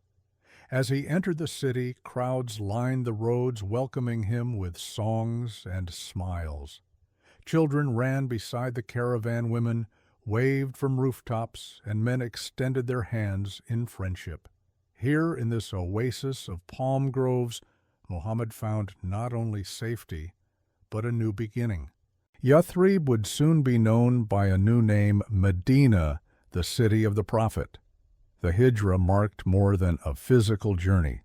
As he entered the city, crowds lined the roads, welcoming him with songs and smiles. Children ran beside the caravan, women waved from rooftops, and men extended their hands in friendship. Here, in this oasis of palm groves, Muhammad found not only safety, but a new beginning. Yathrib would soon be known by a new name, Medina, the city of the prophet. The Hijra marked more than a physical journey.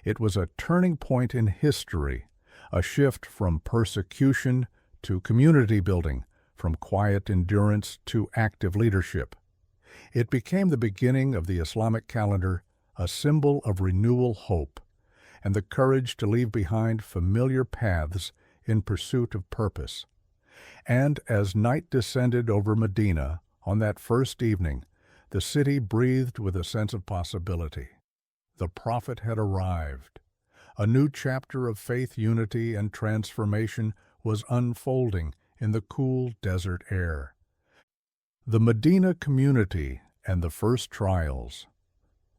It was a turning point in history, a shift from persecution to community building, from quiet endurance to active leadership. It became the beginning of the Islamic calendar, a symbol of renewal, hope, and the courage to leave behind familiar paths in pursuit of purpose. And as night descended over Medina on that first evening, the city breathed with a sense of possibility. The prophet had arrived. A new chapter of faith, unity, and transformation was unfolding in the cool desert air. The Medina community and the first trials.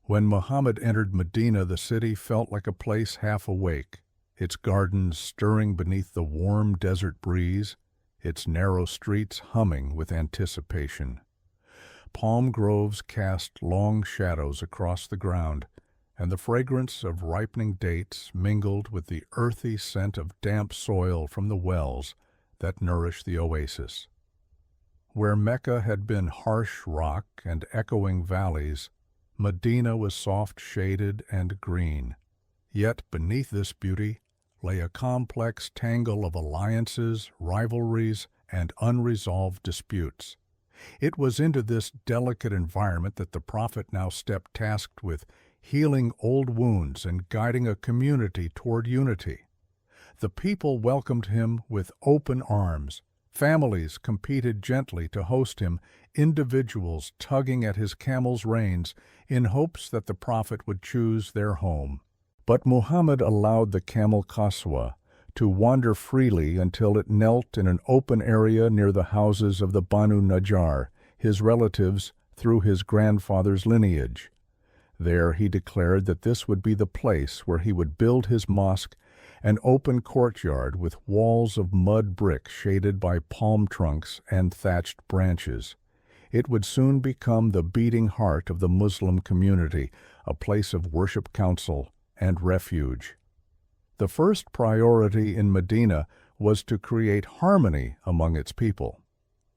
When Muhammad entered Medina, the city felt like a place half awake, its gardens stirring beneath the warm desert breeze, its narrow streets humming with anticipation. Palm groves cast long shadows across the ground, and the fragrance of ripening dates mingled with the earthy scent of damp soil from the wells that nourish the oasis. Where Mecca had been harsh rock and echoing valleys, Medina was soft-shaded and green. Yet beneath this beauty lay a complex tangle of alliances, rivalries, and unresolved disputes. It was into this delicate environment that the prophet now stepped, tasked with healing old wounds and guiding a community toward unity. The people welcomed him with open arms. Families competed gently to host him, individuals tugging at his camel's reins in hopes that the prophet would choose their home. But Muhammad allowed the camel Qaswa to wander freely until it knelt in an open area near the houses of the Banu Najjar, his relatives through his grandfather's lineage. There he declared that this would be the place where he would build his mosque, an open courtyard with walls of mud brick shaded by palm trunks and thatched branches. It would soon become the beating heart of the Muslim community, a place of worship, council, and refuge. The first priority in Medina was to create harmony among its people.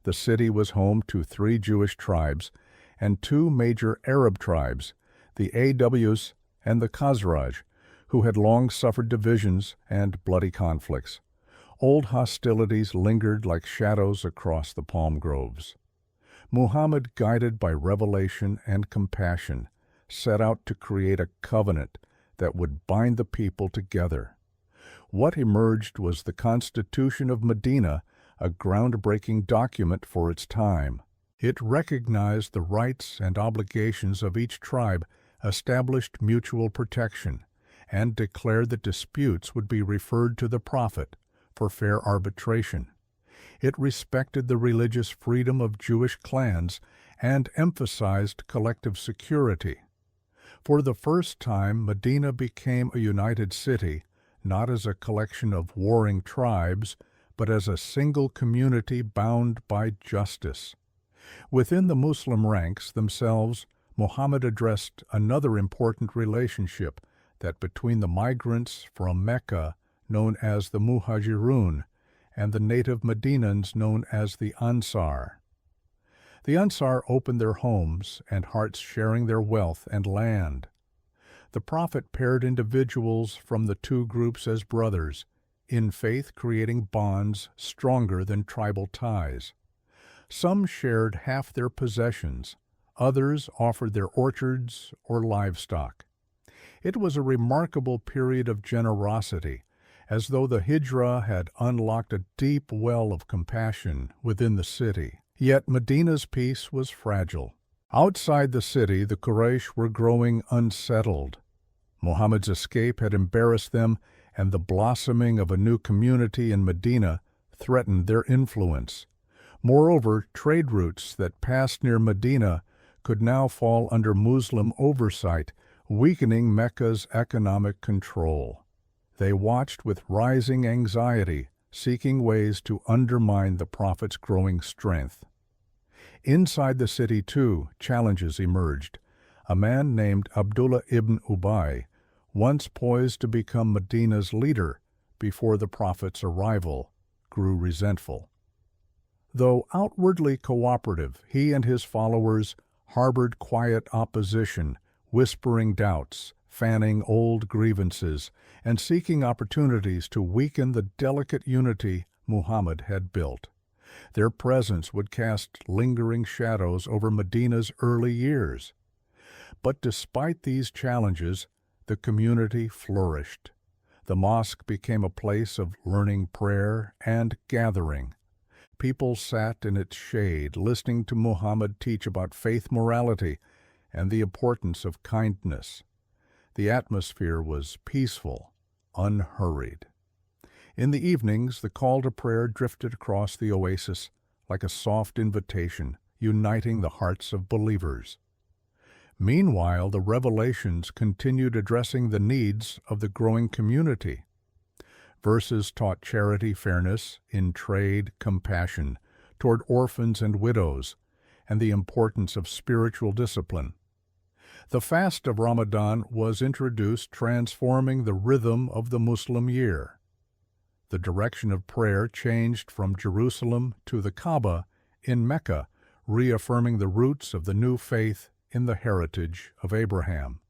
The city was home to 3 Jewish tribes and 2 major Arab tribes, the Aws and the Khazraj, who had long suffered divisions and bloody conflicts. Old hostilities lingered like shadows across the palm groves. Muhammad, guided by revelation and compassion, set out to create a covenant that would bind the people together. What emerged was the Constitution of Medina, a groundbreaking document for its time. It recognized the rights and obligations of each tribe, established mutual protection, and declared that disputes would be referred to the prophet for fair arbitration. It respected the religious freedom of Jewish clans and emphasized collective security. For the first time, Medina became a united city, not as a collection of warring tribes, but as a single community bound by justice. Within the Muslim ranks themselves, Muhammad addressed another important relationship, that between the migrants from Mecca, known as the Muhajirun, and the native Medinans known as the Ansar. The Ansar opened their homes and hearts, sharing their wealth and land. The Prophet paired individuals from the two groups as brothers, in faith creating bonds stronger than tribal ties. Some shared half their possessions, others offered their orchards or livestock. It was a remarkable period of generosity, as though the Hijra had unlocked a deep well of compassion within the city. Yet Medina's peace was fragile. Outside the city, the Quraysh were growing unsettled. Muhammad's escape had embarrassed them, and the blossoming of a new community in Medina threatened their influence. Moreover, trade routes that passed near Medina could now fall under Muslim oversight, weakening Mecca's economic control. They watched with rising anxiety, seeking ways to undermine the Prophet's growing strength. Inside the city, too, challenges emerged. A man named Abdullah ibn Ubay, once poised to become Medina's leader before the Prophet's arrival, grew resentful. Though outwardly cooperative, he and his followers harbored quiet opposition, whispering doubts, fanning old grievances, and seeking opportunities to weaken the delicate unity Muhammad had built. Their presence would cast lingering shadows over Medina's early years. But despite these challenges, the community flourished. The mosque became a place of learning, prayer, and gathering. People sat in its shade, listening to Muhammad teach about faith morality and the importance of kindness. The atmosphere was peaceful, unhurried. In the evenings, the call to prayer drifted across the oasis like a soft invitation, uniting the hearts of believers. Meanwhile, the revelations continued addressing the needs of the growing community. Verses taught charity, fairness, in trade, compassion, toward orphans and widows, and the importance of spiritual discipline. The fast of Ramadan was introduced, transforming the rhythm of the Muslim year. The direction of prayer changed from Jerusalem to the Kaaba in Mecca, reaffirming the roots of the new faith in the heritage of Abraham.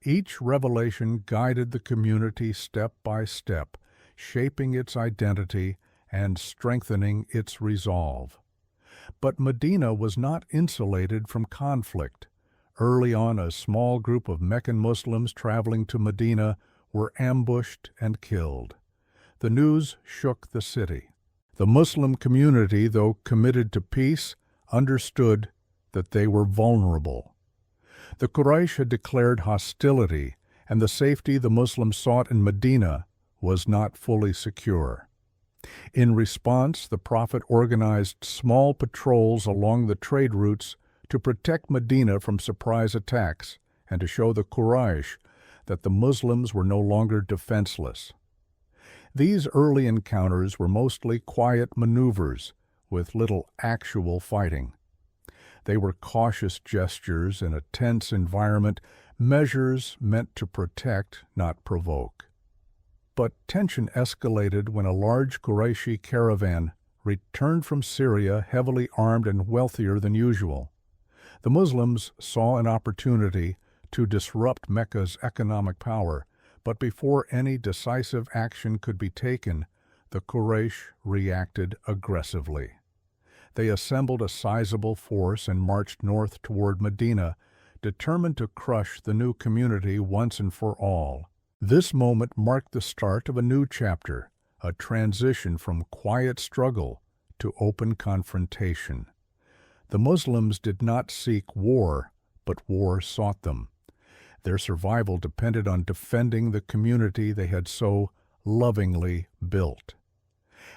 Each revelation guided the community step by step, shaping its identity and strengthening its resolve. But Medina was not insulated from conflict. Early on, a small group of Meccan Muslims traveling to Medina were ambushed and killed. The news shook the city. The Muslim community, though committed to peace, understood that they were vulnerable. The Quraysh had declared hostility, and the safety the Muslims sought in Medina was not fully secure. In response, the Prophet organized small patrols along the trade routes to protect Medina from surprise attacks and to show the Quraysh that the Muslims were no longer defenseless. These early encounters were mostly quiet maneuvers with little actual fighting. They were cautious gestures in a tense environment, measures meant to protect, not provoke. But tension escalated when a large Qurayshi caravan returned from Syria heavily armed and wealthier than usual. The Muslims saw an opportunity to disrupt Mecca's economic power, but before any decisive action could be taken, the Quraysh reacted aggressively. They assembled a sizable force and marched north toward Medina, determined to crush the new community once and for all. This moment marked the start of a new chapter, a transition from quiet struggle to open confrontation. The Muslims did not seek war, but war sought them. Their survival depended on defending the community they had so lovingly built.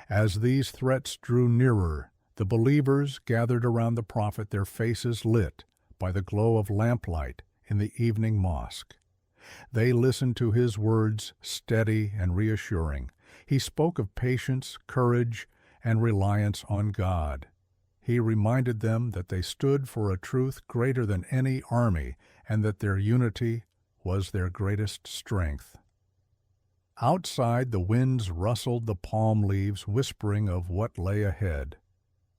As these threats drew nearer, the believers gathered around the prophet, their faces lit by the glow of lamplight in the evening mosque. They listened to his words, steady and reassuring. He spoke of patience, courage, and reliance on God. He reminded them that they stood for a truth greater than any army and that their unity was their greatest strength. Outside, the winds rustled the palm leaves, whispering of what lay ahead.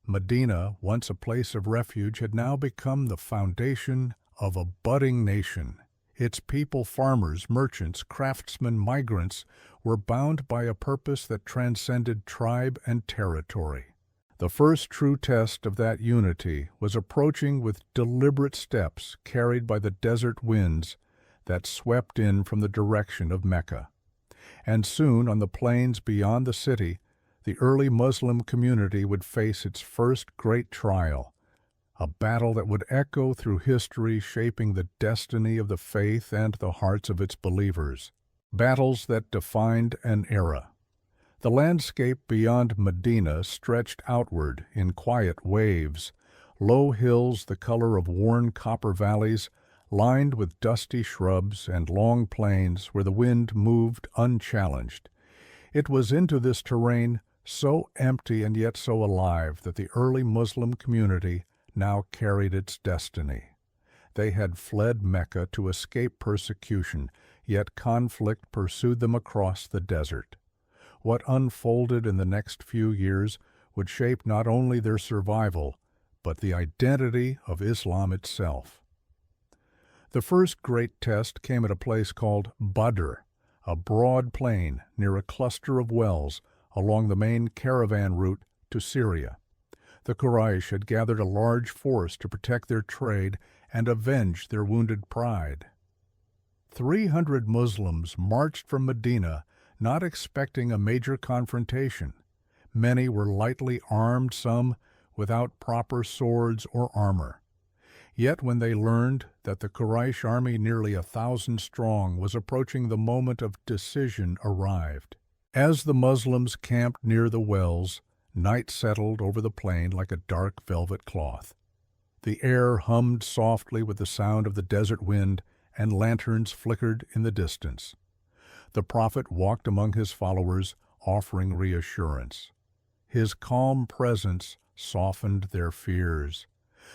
Medina, once a place of refuge, had now become the foundation of a budding nation. Its people, farmers, merchants, craftsmen, migrants, were bound by a purpose that transcended tribe and territory. The first true test of that unity was approaching with deliberate steps carried by the desert winds that swept in from the direction of Mecca. And soon, on the plains beyond the city, the early Muslim community would face its first great trial, a battle that would echo through history, shaping the destiny of the faith and the hearts of its believers. Battles that defined an era. The landscape beyond Medina stretched outward in quiet waves, low hills the color of worn copper valleys, lined with dusty shrubs, and long plains where the wind moved unchallenged. It was into this terrain, so empty and yet so alive, that the early Muslim community now carried its destiny. They had fled Mecca to escape persecution, yet conflict pursued them across the desert. What unfolded in the next few years would shape not only their survival, but the identity of Islam itself. The first great test came at a place called Badr, a broad plain near a cluster of wells along the main caravan route to Syria. The Quraysh had gathered a large force to protect their trade and avenge their wounded pride. 300 Muslims marched from Medina, not expecting a major confrontation. Many were lightly armed, some without proper swords or armor. Yet when they learned that the Quraysh army, nearly 1,000 strong, was approaching, the moment of decision arrived. As the Muslims camped near the wells, night settled over the plain like a dark velvet cloth. The air hummed softly with the sound of the desert wind, and lanterns flickered in the distance. The prophet walked among his followers, offering reassurance. His calm presence softened their fears.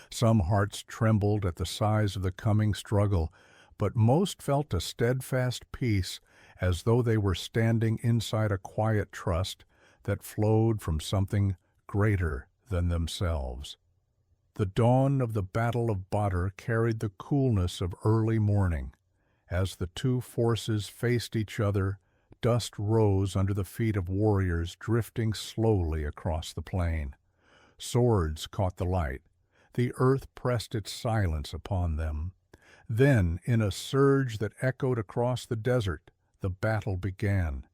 Some hearts trembled at the size of the coming struggle, but most felt a steadfast peace, as though they were standing inside a quiet trust that flowed from something greater than themselves. The dawn of the Battle of Badr carried the coolness of early morning. As the two forces faced each other, dust rose under the feet of warriors drifting slowly across the plain. Swords caught the light. The earth pressed its silence upon them. Then, in a surge that echoed across the desert, the battle began.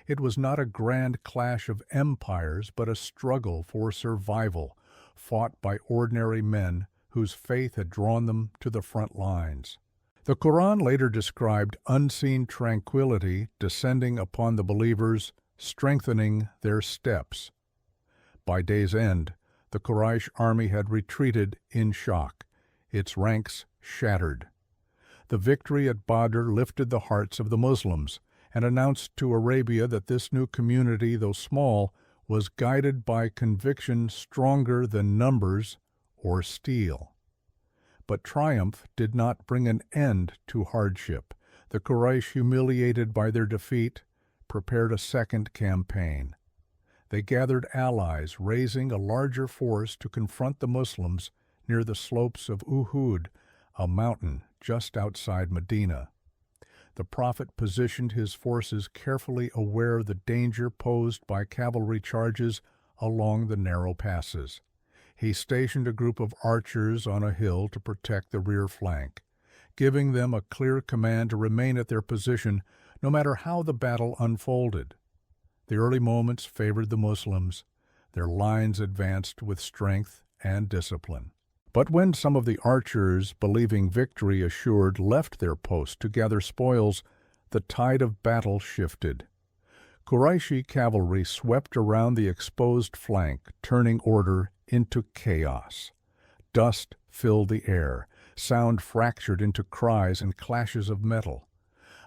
It was not a grand clash of empires, but a struggle for survival, fought by ordinary men whose faith had drawn them to the front lines. The Quran later described unseen tranquility descending upon the believers, strengthening their steps. By day's end, the Quraysh army had retreated in shock, its ranks shattered. The victory at Badr lifted the hearts of the Muslims and announced to Arabia that this new community, though small, was guided by conviction stronger than numbers or steel. But triumph did not bring an end to hardship. The Quraysh, humiliated by their defeat, prepared a second campaign. They gathered allies, raising a larger force to confront the Muslims near the slopes of Uhud, a mountain just outside Medina. The prophet positioned his forces carefully, aware of the danger posed by cavalry charges along the narrow passes. He stationed a group of archers on a hill to protect the rear flank, giving them a clear command to remain at their position no matter how the battle unfolded. The early moments favored the Muslims. Their lines advanced with strength and discipline. But when some of the archers, believing victory assured, left their post to gather spoils, the tide of battle shifted. Qurayshi cavalry swept around the exposed flank, turning order into chaos. Dust filled the air, sound fractured into cries and clashes of metal.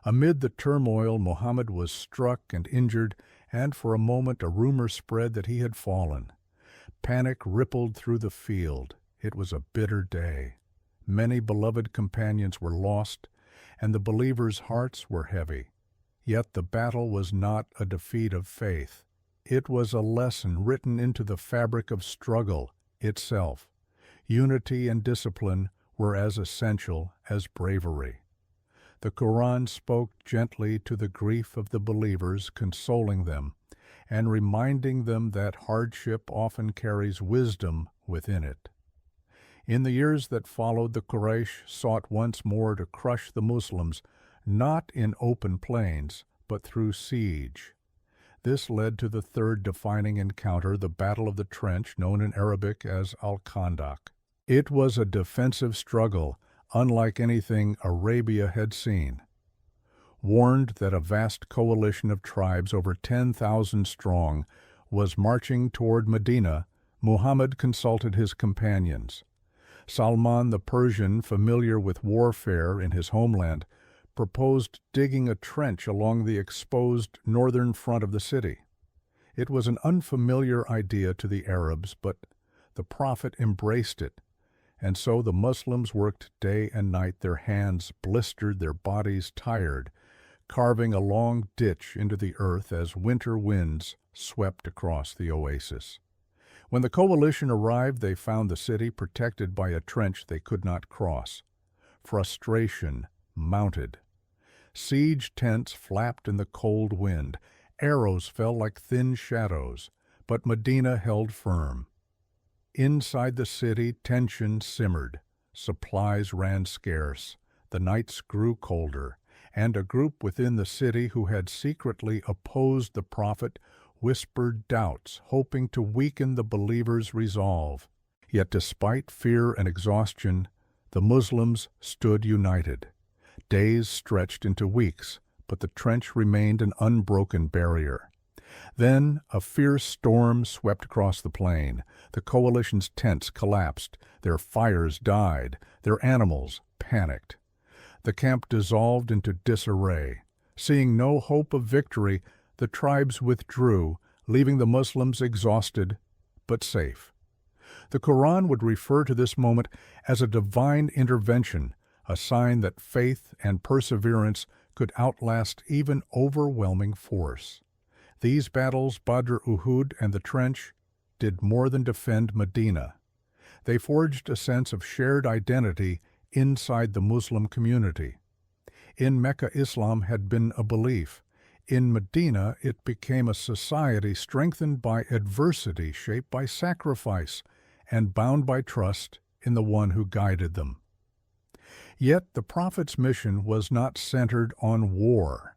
Amid the turmoil, Muhammad was struck and injured, and for a moment a rumor spread that he had fallen. Panic rippled through the field. It was a bitter day. Many beloved companions were lost, and the believers' hearts were heavy. Yet the battle was not a defeat of faith. It was a lesson written into the fabric of struggle itself. Unity and discipline were as essential as bravery. The Quran spoke gently to the grief of the believers, consoling them, and reminding them that hardship often carries wisdom within it. In the years that followed, the Quraysh sought once more to crush the Muslims, not in open plains, but through siege. This led to the third defining encounter, the Battle of the Trench, known in Arabic as Al-Khandaq. It was a defensive struggle, unlike anything Arabia had seen. Warned that a vast coalition of tribes, over 10,000 strong, was marching toward Medina, Muhammad consulted his companions. Salman the Persian, familiar with warfare in his homeland, proposed digging a trench along the exposed northern front of the city. It was an unfamiliar idea to the Arabs, but the Prophet embraced it, and so the Muslims worked day and night, their hands blistered, their bodies tired, carving a long ditch into the earth as winter winds swept across the oasis. When the coalition arrived, they found the city protected by a trench they could not cross. Frustration mounted. Siege tents flapped in the cold wind. Arrows fell like thin shadows, but Medina held firm. Inside the city, tension simmered. Supplies ran scarce. The nights grew colder, and a group within the city who had secretly opposed the Prophet whispered doubts, hoping to weaken the believers' resolve. Yet despite fear and exhaustion, the Muslims stood united. Days stretched into weeks, but the trench remained an unbroken barrier. Then a fierce storm swept across the plain. The coalition's tents collapsed, their fires died, their animals panicked. The camp dissolved into disarray. Seeing no hope of victory, the tribes withdrew, leaving the Muslims exhausted but safe. The Quran would refer to this moment as a divine intervention, a sign that faith and perseverance could outlast even overwhelming force. These battles, Badr, Uhud, and the Trench, did more than defend Medina. They forged a sense of shared identity inside the Muslim community. In Mecca, Islam had been a belief. In Medina, it became a society strengthened by adversity, shaped by sacrifice, and bound by trust in the one who guided them. Yet the Prophet's mission was not centered on war.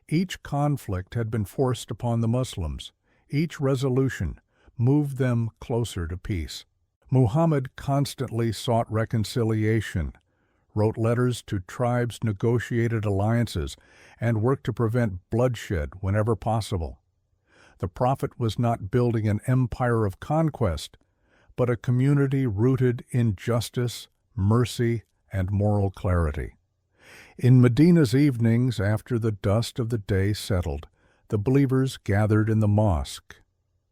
Each conflict had been forced upon the Muslims. Each resolution moved them closer to peace. Muhammad constantly sought reconciliation, wrote letters to tribes, negotiated alliances, and worked to prevent bloodshed whenever possible. The Prophet was not building an empire of conquest, but a community rooted in justice, mercy, and moral clarity. In Medina's evenings, after the dust of the day settled, the believers gathered in the mosque.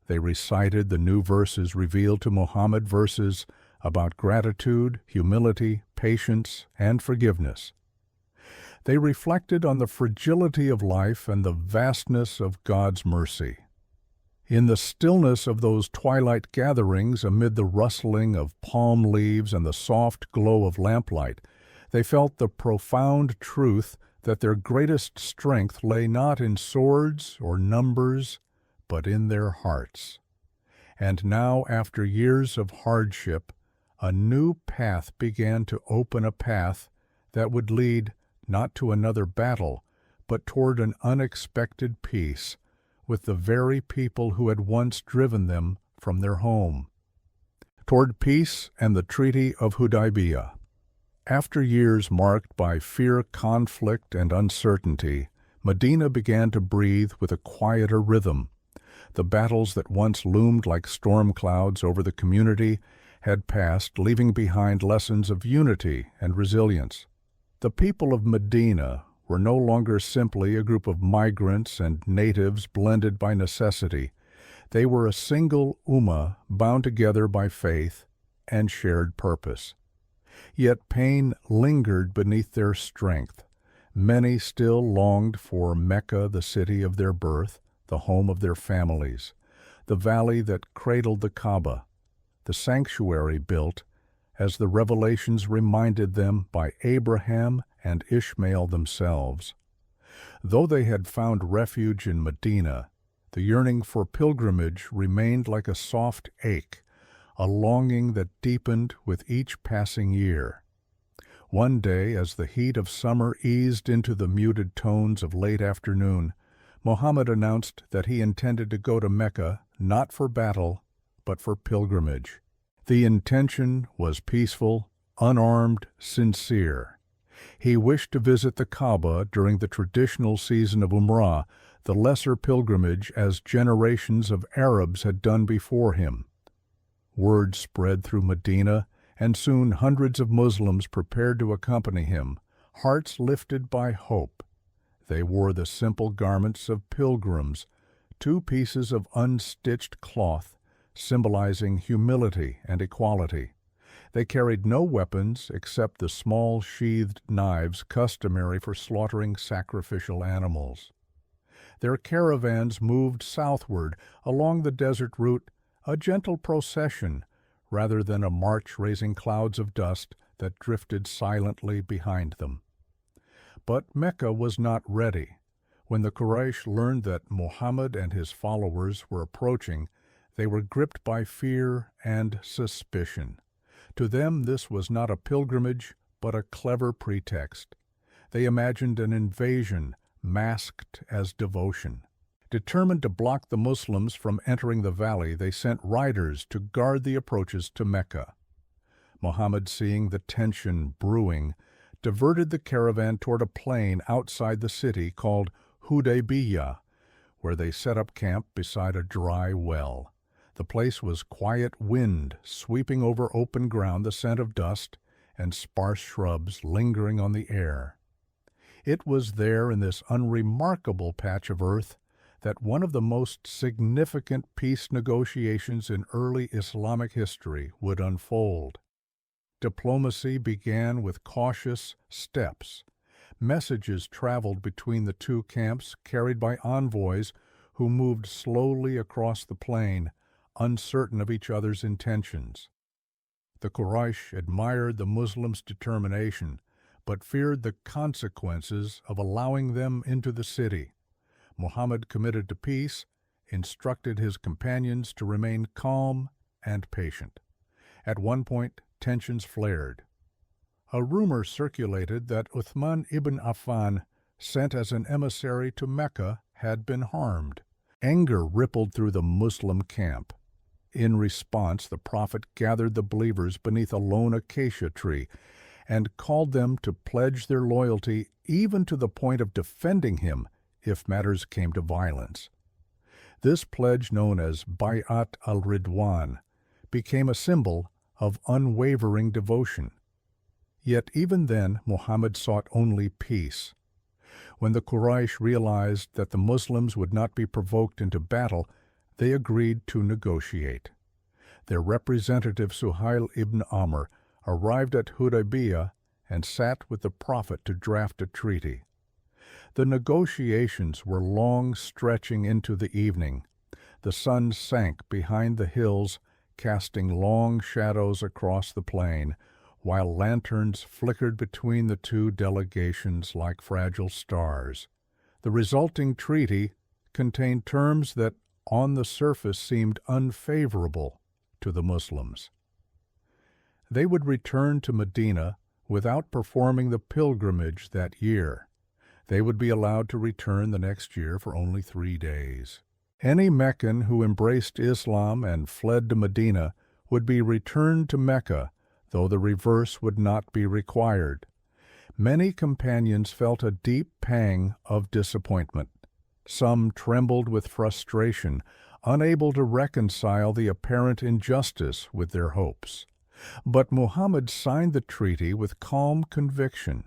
They recited the new verses revealed to Muhammad, verses about gratitude, humility, patience, and forgiveness. They reflected on the fragility of life and the vastness of God's mercy. In the stillness of those twilight gatherings, amid the rustling of palm leaves and the soft glow of lamplight, they felt the profound truth that their greatest strength lay not in swords or numbers, but in their hearts. And now, after years of hardship, a new path began to open, a path that would lead not to another battle, but toward an unexpected peace with the very people who had once driven them from their home. Toward peace and the Treaty of Hudaybiyyah. After years marked by fear, conflict, and uncertainty, Medina began to breathe with a quieter rhythm. The battles that once loomed like storm clouds over the community had passed, leaving behind lessons of unity and resilience. The people of Medina were no longer simply a group of migrants and natives blended by necessity. They were a single ummah bound together by faith and shared purpose. Yet pain lingered beneath their strength. Many still longed for Mecca, the city of their birth, the home of their families, the valley that cradled the Kaaba, the sanctuary built, as the revelations reminded them, by Abraham and Ishmael themselves. Though they had found refuge in Medina, the yearning for pilgrimage remained like a soft ache, a longing that deepened with each passing year. One day, as the heat of summer eased into the muted tones of late afternoon, Muhammad announced that he intended to go to Mecca not for battle, but for pilgrimage. The intention was peaceful, unarmed, sincere. He wished to visit the Kaaba during the traditional season of Umrah, the lesser pilgrimage as generations of Arabs had done before him. Word spread through Medina, and soon hundreds of Muslims prepared to accompany him, hearts lifted by hope. They wore the simple garments of pilgrims, 2 pieces of unstitched cloth, symbolizing humility and equality. They carried no weapons except the small sheathed knives customary for slaughtering sacrificial animals. Their caravans moved southward along the desert route, a gentle procession rather than a march raising clouds of dust that drifted silently behind them. But Mecca was not ready. When the Quraysh learned that Muhammad and his followers were approaching, they were gripped by fear and suspicion. To them this was not a pilgrimage, but a clever pretext. They imagined an invasion masked as devotion. Determined to block the Muslims from entering the valley, they sent riders to guard the approaches to Mecca. Muhammad, seeing the tension brewing, diverted the caravan toward a plain outside the city called Hudaybiyyah, where they set up camp beside a dry well. The place was quiet wind sweeping over open ground, the scent of dust, and sparse shrubs lingering on the air. It was there, in this unremarkable patch of earth, that one of the most significant peace negotiations in early Islamic history would unfold. Diplomacy began with cautious steps. Messages traveled between the 2 camps, carried by envoys who moved slowly across the plain, uncertain of each other's intentions. The Quraysh admired the Muslims' determination, but feared the consequences of allowing them into the city. Muhammad, committed to peace, instructed his companions to remain calm and patient. At one point, tensions flared. A rumor circulated that Uthman ibn Affan, sent as an emissary to Mecca, had been harmed. Anger rippled through the Muslim camp. In response, the Prophet gathered the believers beneath a lone acacia tree and called them to pledge their loyalty, even to the point of defending him if matters came to violence. This pledge, known as Bay'at al-Ridwan, became a symbol of unwavering devotion. Yet even then, Muhammad sought only peace. When the Quraysh realized that the Muslims would not be provoked into battle, they agreed to negotiate. Their representative Suhail ibn Amr arrived at Hudaybiyyah and sat with the Prophet to draft a treaty. The negotiations were long, stretching into the evening. The sun sank behind the hills, casting long shadows across the plain, while lanterns flickered between the 2 delegations like fragile stars. The resulting treaty contained terms that on the surface seemed unfavorable to the Muslims. They would return to Medina without performing the pilgrimage that year. They would be allowed to return the next year for only 3 days. Any Meccan who embraced Islam and fled to Medina would be returned to Mecca, though the reverse would not be required. Many companions felt a deep pang of disappointment. Some trembled with frustration, unable to reconcile the apparent injustice with their hopes. But Muhammad signed the treaty with calm conviction.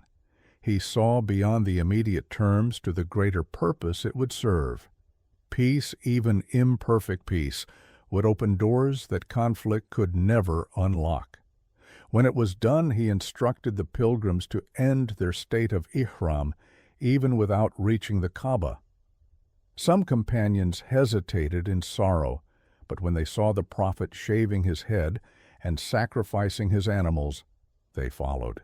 He saw beyond the immediate terms to the greater purpose it would serve. Peace, even imperfect peace, would open doors that conflict could never unlock. When it was done, he instructed the pilgrims to end their state of ihram, even without reaching the Kaaba. Some companions hesitated in sorrow, but when they saw the Prophet shaving his head and sacrificing his animals, they followed.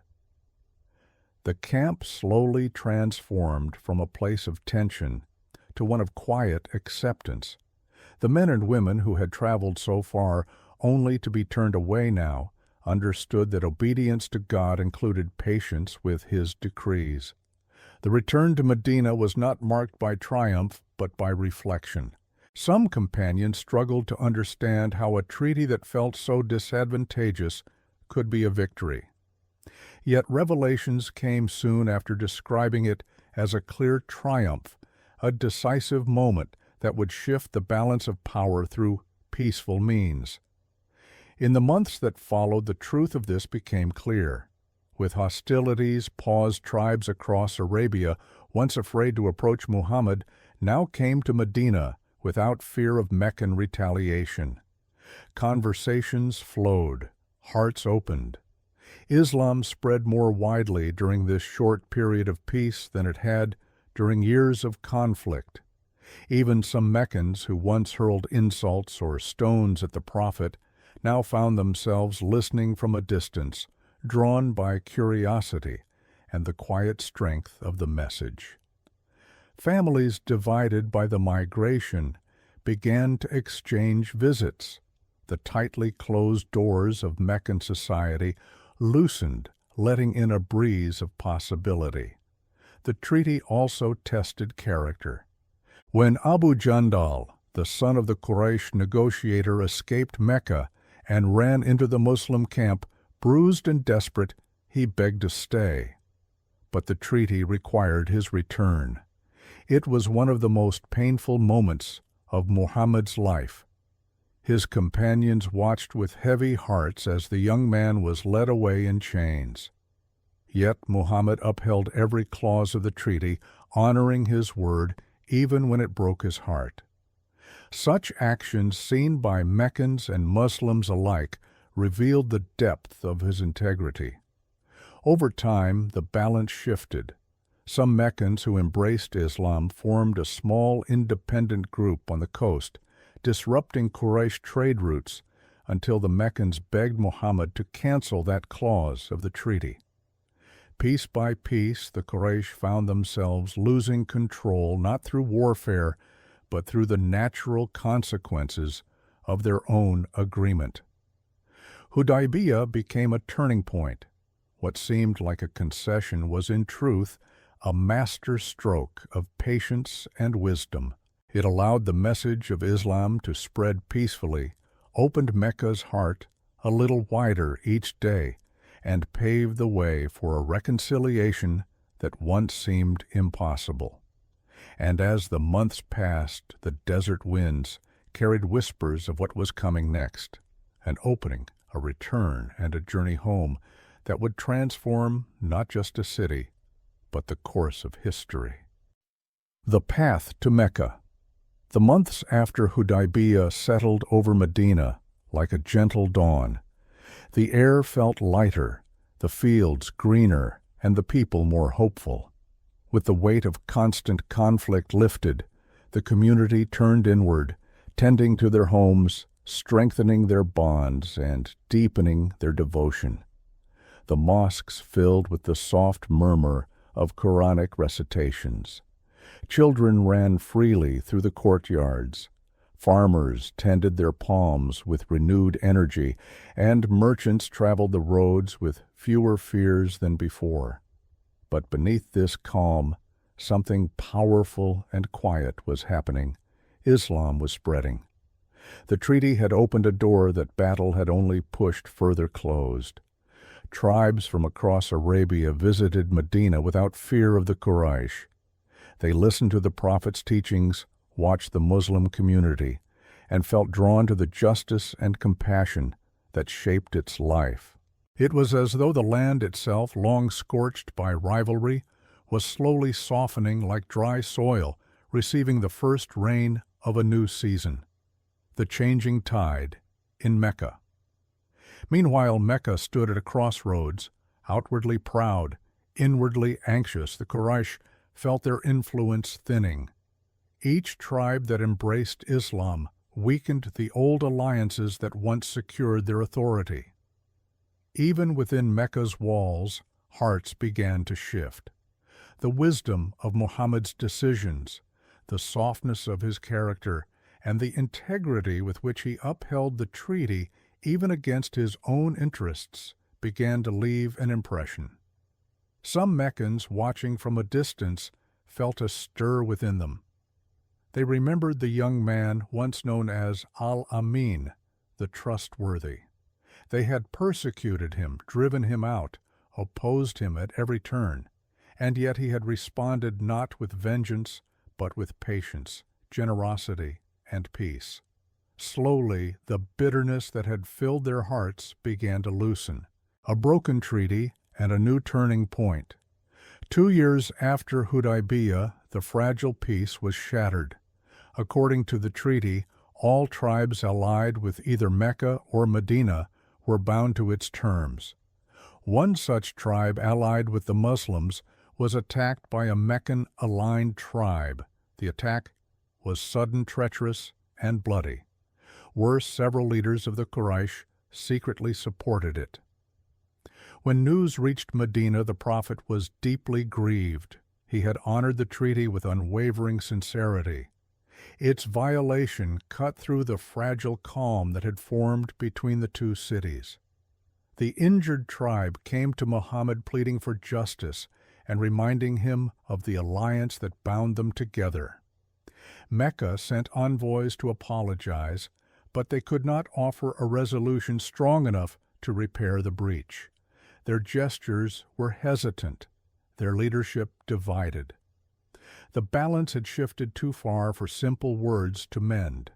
The camp slowly transformed from a place of tension to one of quiet acceptance. The men and women who had traveled so far only to be turned away now understood that obedience to God included patience with His decrees. The return to Medina was not marked by triumph, but by reflection. Some companions struggled to understand how a treaty that felt so disadvantageous could be a victory. Yet revelations came soon after describing it as a clear triumph, a decisive moment that would shift the balance of power through peaceful means. In the months that followed, the truth of this became clear. With hostilities paused, tribes across Arabia, once afraid to approach Muhammad, now came to Medina without fear of Meccan retaliation. Conversations flowed, hearts opened. Islam spread more widely during this short period of peace than it had during years of conflict. Even some Meccans who once hurled insults or stones at the Prophet now found themselves listening from a distance, drawn by curiosity and the quiet strength of the message. Families divided by the migration began to exchange visits. The tightly closed doors of Meccan society loosened, letting in a breeze of possibility. The treaty also tested character. When Abu Jandal, the son of the Quraysh negotiator, escaped Mecca and ran into the Muslim camp, bruised and desperate, he begged to stay. But the treaty required his return. It was one of the most painful moments of Muhammad's life. His companions watched with heavy hearts as the young man was led away in chains. Yet Muhammad upheld every clause of the treaty, honoring his word even when it broke his heart. Such actions, seen by Meccans and Muslims alike, revealed the depth of his integrity. Over time, the balance shifted. Some Meccans who embraced Islam formed a small independent group on the coast, disrupting Quraysh trade routes until the Meccans begged Muhammad to cancel that clause of the treaty. Piece by piece, the Quraysh found themselves losing control not through warfare, but through the natural consequences of their own agreement. Hudaybiyyah became a turning point. What seemed like a concession was in truth a master stroke of patience and wisdom. It allowed the message of Islam to spread peacefully, opened Mecca's heart a little wider each day, and paved the way for a reconciliation that once seemed impossible. And as the months passed, the desert winds carried whispers of what was coming next, an opening, a return, and a journey home that would transform not just a city, but the course of history. The path to Mecca. The months after Hudaybiyyah settled over Medina like a gentle dawn. The air felt lighter, the fields greener, and the people more hopeful. With the weight of constant conflict lifted, the community turned inward, tending to their homes, strengthening their bonds, and deepening their devotion. The mosques filled with the soft murmur of Quranic recitations. Children ran freely through the courtyards. Farmers tended their palms with renewed energy, and merchants traveled the roads with fewer fears than before. But beneath this calm, something powerful and quiet was happening. Islam was spreading. The treaty had opened a door that battle had only pushed further closed. Tribes from across Arabia visited Medina without fear of the Quraysh. They listened to the Prophet's teachings, watched the Muslim community, and felt drawn to the justice and compassion that shaped its life. It was as though the land itself, long scorched by rivalry, was slowly softening like dry soil, receiving the first rain of a new season. The changing tide in Mecca. Meanwhile, Mecca stood at a crossroads, outwardly proud, inwardly anxious. The Quraysh felt their influence thinning. Each tribe that embraced Islam weakened the old alliances that once secured their authority. Even within Mecca's walls, hearts began to shift. The wisdom of Muhammad's decisions, the softness of his character, and the integrity with which he upheld the treaty even against his own interests began to leave an impression. Some Meccans, watching from a distance, felt a stir within them. They remembered the young man once known as Al-Amin, the trustworthy. They had persecuted him, driven him out, opposed him at every turn, and yet he had responded not with vengeance, but with patience, generosity, and peace. Slowly, the bitterness that had filled their hearts began to loosen. A broken treaty and a new turning point. 2 years after Hudaybiyyah, the fragile peace was shattered. According to the treaty, all tribes allied with either Mecca or Medina were bound to its terms. One such tribe allied with the Muslims was attacked by a Meccan-aligned tribe. The attack was sudden, treacherous, and bloody. Worse, several leaders of the Quraysh secretly supported it. When news reached Medina, the Prophet was deeply grieved. He had honored the treaty with unwavering sincerity. Its violation cut through the fragile calm that had formed between the two cities. The injured tribe came to Muhammad pleading for justice and reminding him of the alliance that bound them together. Mecca sent envoys to apologize, but they could not offer a resolution strong enough to repair the breach. Their gestures were hesitant, their leadership divided. The balance had shifted too far for simple words to mend.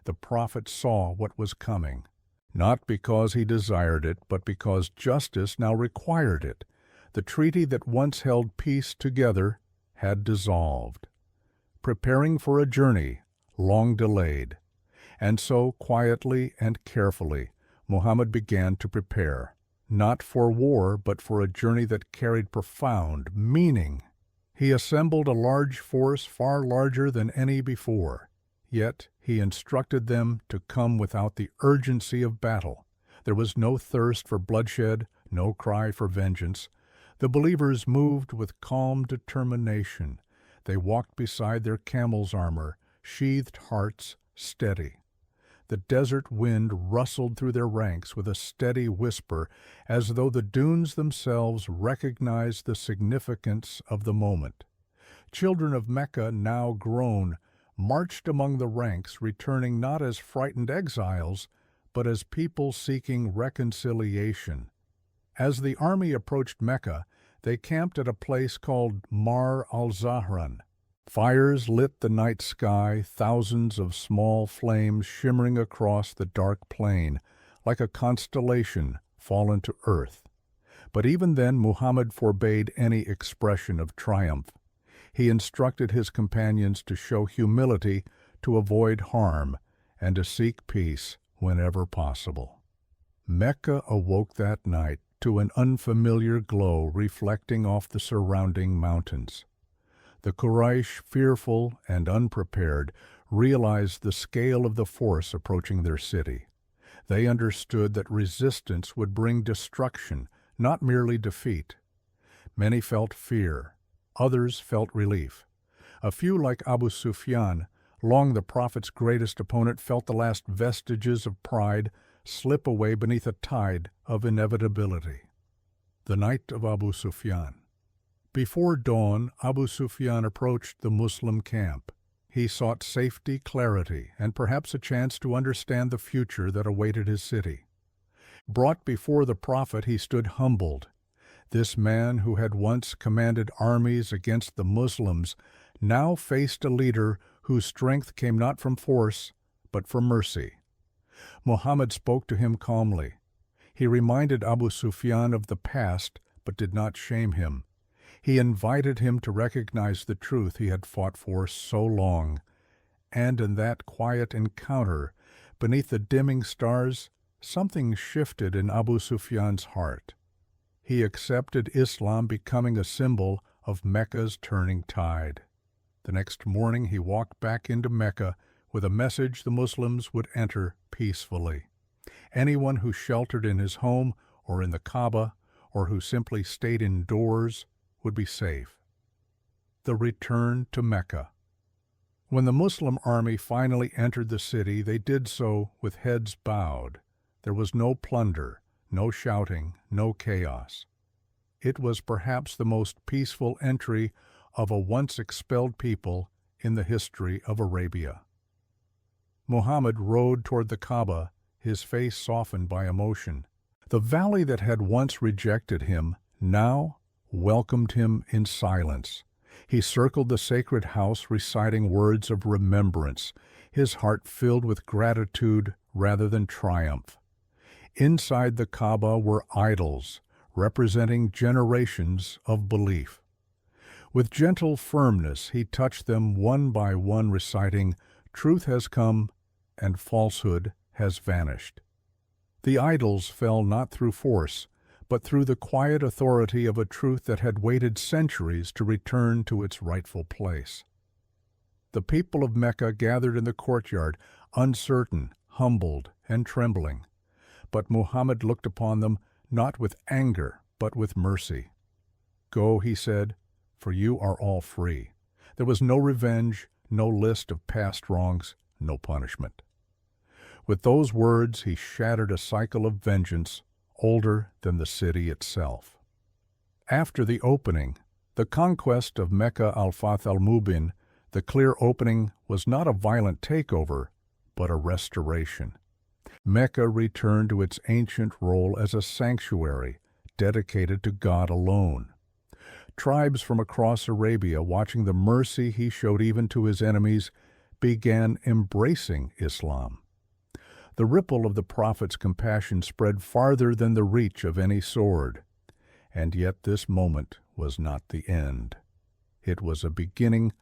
The Prophet saw what was coming, not because he desired it, but because justice now required it. The treaty that once held peace together had dissolved. Preparing for a journey long delayed. And so, quietly and carefully, Muhammad began to prepare, not for war, but for a journey that carried profound meaning. He assembled a large force far larger than any before, yet he instructed them to come without the urgency of battle. There was no thirst for bloodshed, no cry for vengeance. The believers moved with calm determination. They walked beside their camel's armor, sheathed hearts steady. The desert wind rustled through their ranks with a steady whisper, as though the dunes themselves recognized the significance of the moment. Children of Mecca, now grown, marched among the ranks, returning not as frightened exiles, but as people seeking reconciliation. As the army approached Mecca, they camped at a place called Mar al-Zahran. Fires lit the night sky, thousands of small flames shimmering across the dark plain, like a constellation fallen to earth. But even then Muhammad forbade any expression of triumph. He instructed his companions to show humility, to avoid harm, and to seek peace whenever possible. Mecca awoke that night to an unfamiliar glow reflecting off the surrounding mountains. The Quraysh, fearful and unprepared, realized the scale of the force approaching their city. They understood that resistance would bring destruction, not merely defeat. Many felt fear. Others felt relief. A few, like Abu Sufyan, long the Prophet's greatest opponent, felt the last vestiges of pride slip away beneath a tide of inevitability. The night of Abu Sufyan. Before dawn, Abu Sufyan approached the Muslim camp. He sought safety, clarity, and perhaps a chance to understand the future that awaited his city. Brought before the prophet, he stood humbled. This man who had once commanded armies against the Muslims now faced a leader whose strength came not from force, but from mercy. Muhammad spoke to him calmly. He reminded Abu Sufyan of the past, but did not shame him. He invited him to recognize the truth he had fought for so long. And in that quiet encounter, beneath the dimming stars, something shifted in Abu Sufyan's heart. He accepted Islam, becoming a symbol of Mecca's turning tide. The next morning he walked back into Mecca with a message the Muslims would enter peacefully. Anyone who sheltered in his home or in the Kaaba, or who simply stayed indoors, would be safe. The return to Mecca. When the Muslim army finally entered the city, they did so with heads bowed. There was no plunder, no shouting, no chaos. It was perhaps the most peaceful entry of a once-expelled people in the history of Arabia. Muhammad rode toward the Kaaba, his face softened by emotion. The valley that had once rejected him now welcomed him in silence. He circled the sacred house, reciting words of remembrance, his heart filled with gratitude rather than triumph. Inside the Kaaba were idols, representing generations of belief. With gentle firmness, he touched them one by one, reciting, "Truth has come, and falsehood has vanished." The idols fell not through force, but through the quiet authority of a truth that had waited centuries to return to its rightful place. The people of Mecca gathered in the courtyard, uncertain, humbled, and trembling. But Muhammad looked upon them not with anger, but with mercy. "Go," he said, "for you are all free." There was no revenge, no list of past wrongs, no punishment. With those words, he shattered a cycle of vengeance older than the city itself. After the opening, the conquest of Mecca al-Fath al-Mubin, the clear opening was not a violent takeover, but a restoration. Mecca returned to its ancient role as a sanctuary dedicated to God alone. Tribes from across Arabia, watching the mercy he showed even to his enemies, began embracing Islam. The ripple of the prophet's compassion spread farther than the reach of any sword. And yet this moment was not the end. It was a beginning,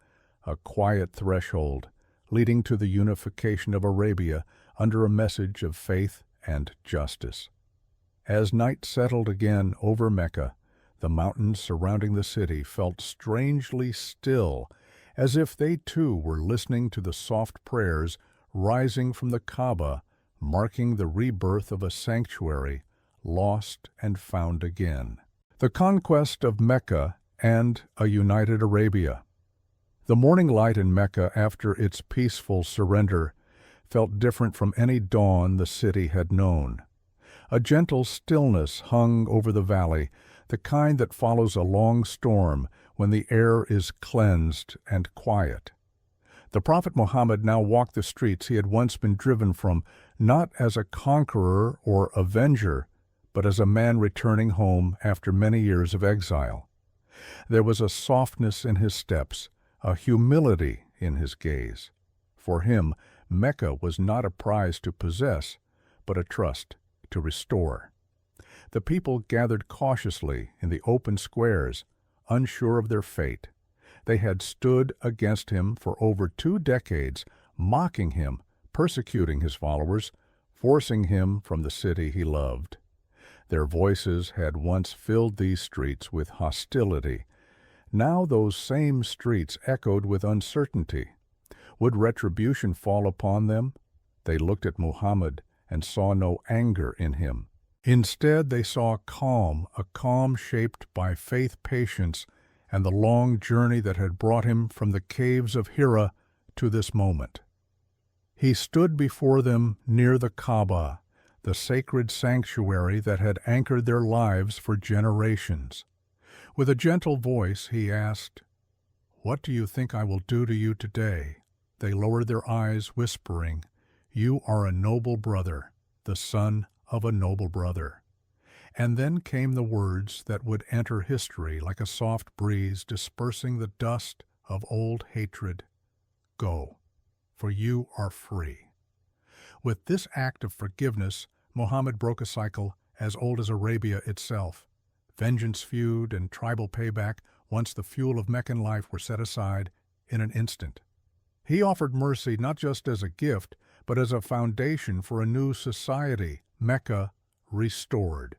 a quiet threshold, leading to the unification of Arabia under a message of faith and justice. As night settled again over Mecca, the mountains surrounding the city felt strangely still, as if they too were listening to the soft prayers rising from the Kaaba, marking the rebirth of a sanctuary lost and found again. The conquest of Mecca and a united Arabia. The morning light in Mecca after its peaceful surrender felt different from any dawn the city had known. A gentle stillness hung over the valley, the kind that follows a long storm when the air is cleansed and quiet. The Prophet Muhammad now walked the streets he had once been driven from, not as a conqueror or avenger, but as a man returning home after many years of exile. There was a softness in his steps, a humility in his gaze. For him, Mecca was not a prize to possess, but a trust to restore. The people gathered cautiously in the open squares, unsure of their fate. They had stood against him for over 2 decades, mocking him, persecuting his followers, forcing him from the city he loved. Their voices had once filled these streets with hostility. Now those same streets echoed with uncertainty. Would retribution fall upon them? They looked at Muhammad and saw no anger in him. Instead, they saw a calm shaped by faith, patience, and the long journey that had brought him from the caves of Hira to this moment. He stood before them near the Kaaba, the sacred sanctuary that had anchored their lives for generations. With a gentle voice, he asked, "What do you think I will do to you today?" They lowered their eyes, whispering, "You are a noble brother, the son of a noble brother. And then came the words that would enter history like a soft breeze dispersing the dust of old hatred. Go, for you are free. With this act of forgiveness, Muhammad broke a cycle as old as Arabia itself. Vengeance feud and tribal payback, once the fuel of Meccan life, were set aside in an instant. He offered mercy not just as a gift, but as a foundation for a new society, Mecca restored.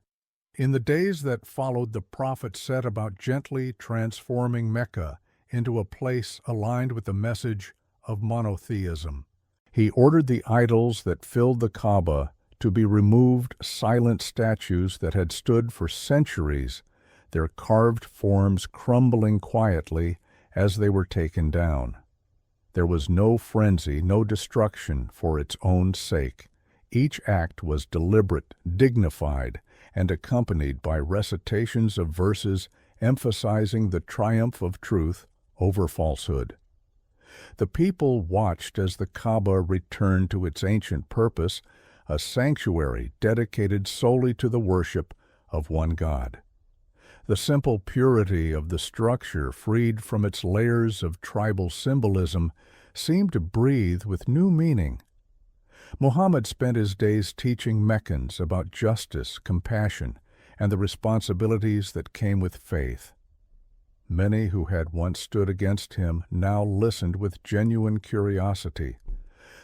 In the days that followed, the Prophet set about gently transforming Mecca into a place aligned with the message of monotheism. He ordered the idols that filled the Kaaba to be removed, silent statues that had stood for centuries, their carved forms crumbling quietly as they were taken down. There was no frenzy, no destruction for its own sake. Each act was deliberate, dignified, and accompanied by recitations of verses emphasizing the triumph of truth over falsehood. The people watched as the Kaaba returned to its ancient purpose, a sanctuary dedicated solely to the worship of one God. The simple purity of the structure, freed from its layers of tribal symbolism, seemed to breathe with new meaning. Muhammad spent his days teaching Meccans about justice, compassion, and the responsibilities that came with faith. Many who had once stood against him now listened with genuine curiosity.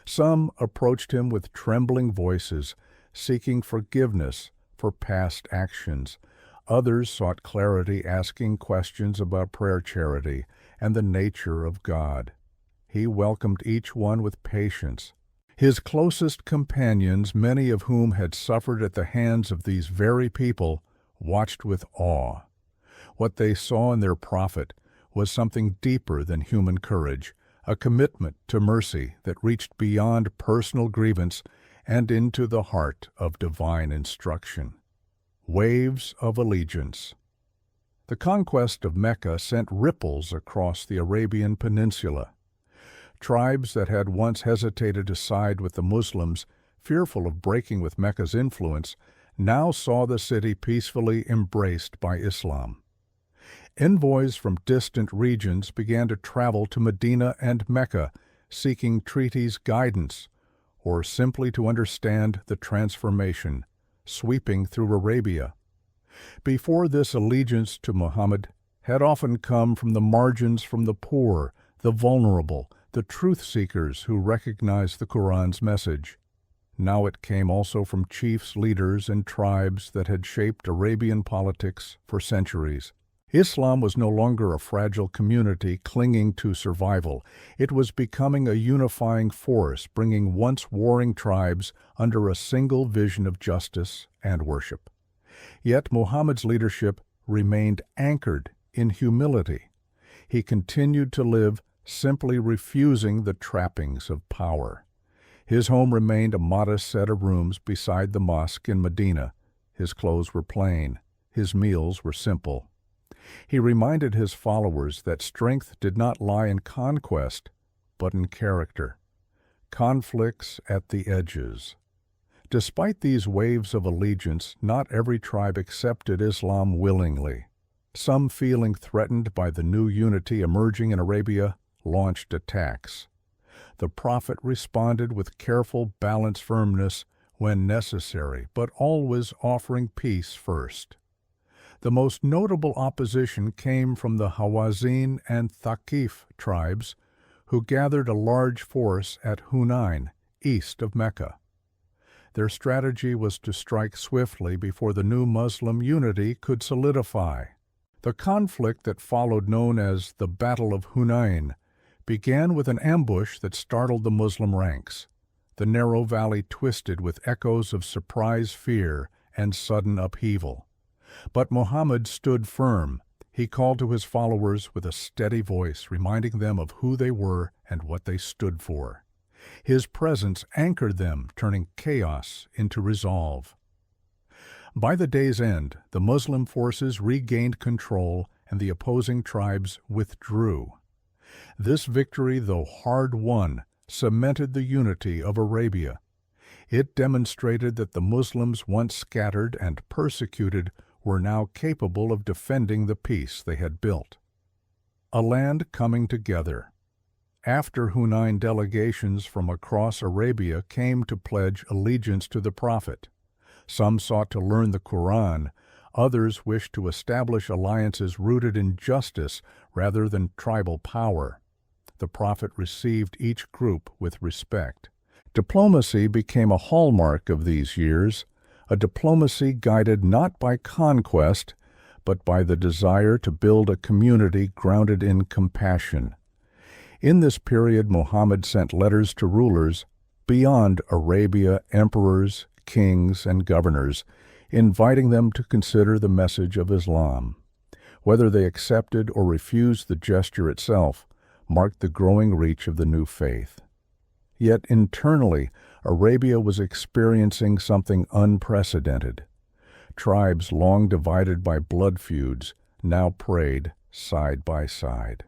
Some approached him with trembling voices, seeking forgiveness for past actions. Others sought clarity, asking questions about prayer, charity, and the nature of God. He welcomed each one with patience. His closest companions, many of whom had suffered at the hands of these very people, watched with awe. What they saw in their prophet was something deeper than human courage, a commitment to mercy that reached beyond personal grievance and into the heart of divine instruction. Waves of allegiance. The conquest of Mecca sent ripples across the Arabian Peninsula. Tribes that had once hesitated to side with the Muslims, fearful of breaking with Mecca's influence, now saw the city peacefully embraced by Islam. Envoys from distant regions began to travel to Medina and Mecca, seeking treaties guidance, or simply to understand the transformation sweeping through Arabia. Before this, allegiance to Muhammad had often come from the margins, from the poor, the vulnerable, the truth-seekers who recognized the Quran's message. Now it came also from chiefs, leaders, and tribes that had shaped Arabian politics for centuries. Islam was no longer a fragile community clinging to survival. It was becoming a unifying force, bringing once warring tribes under a single vision of justice and worship. Yet Muhammad's leadership remained anchored in humility. He continued to live, simply refusing the trappings of power. His home remained a modest set of rooms beside the mosque in Medina. His clothes were plain. His meals were simple. He reminded his followers that strength did not lie in conquest, but in character. Conflicts at the edges. Despite these waves of allegiance, not every tribe accepted Islam willingly. Some, feeling threatened by the new unity emerging in Arabia, launched attacks. The Prophet responded with careful, balanced firmness when necessary, but always offering peace first. The most notable opposition came from the Hawazin and Thaqif tribes, who gathered a large force at Hunain, east of Mecca. Their strategy was to strike swiftly before the new Muslim unity could solidify. The conflict that followed, known as the Battle of Hunain, began with an ambush that startled the Muslim ranks. The narrow valley twisted with echoes of surprise, fear, and sudden upheaval. But Muhammad stood firm. He called to his followers with a steady voice, reminding them of who they were and what they stood for. His presence anchored them, turning chaos into resolve. By the day's end, the Muslim forces regained control and the opposing tribes withdrew. This victory, though hard won, cemented the unity of Arabia. It demonstrated that the Muslims once scattered and persecuted were now capable of defending the peace they had built. A land coming together. After Hunayn, delegations from across Arabia came to pledge allegiance to the Prophet. Some sought to learn the Quran, others wished to establish alliances rooted in justice rather than tribal power. The Prophet received each group with respect. Diplomacy became a hallmark of these years, a diplomacy guided not by conquest, but by the desire to build a community grounded in compassion. In this period, Muhammad sent letters to rulers beyond Arabia, emperors, kings, and governors, inviting them to consider the message of Islam. Whether they accepted or refused the gesture itself marked the growing reach of the new faith. Yet internally, Arabia was experiencing something unprecedented. Tribes long divided by blood feuds now prayed side by side.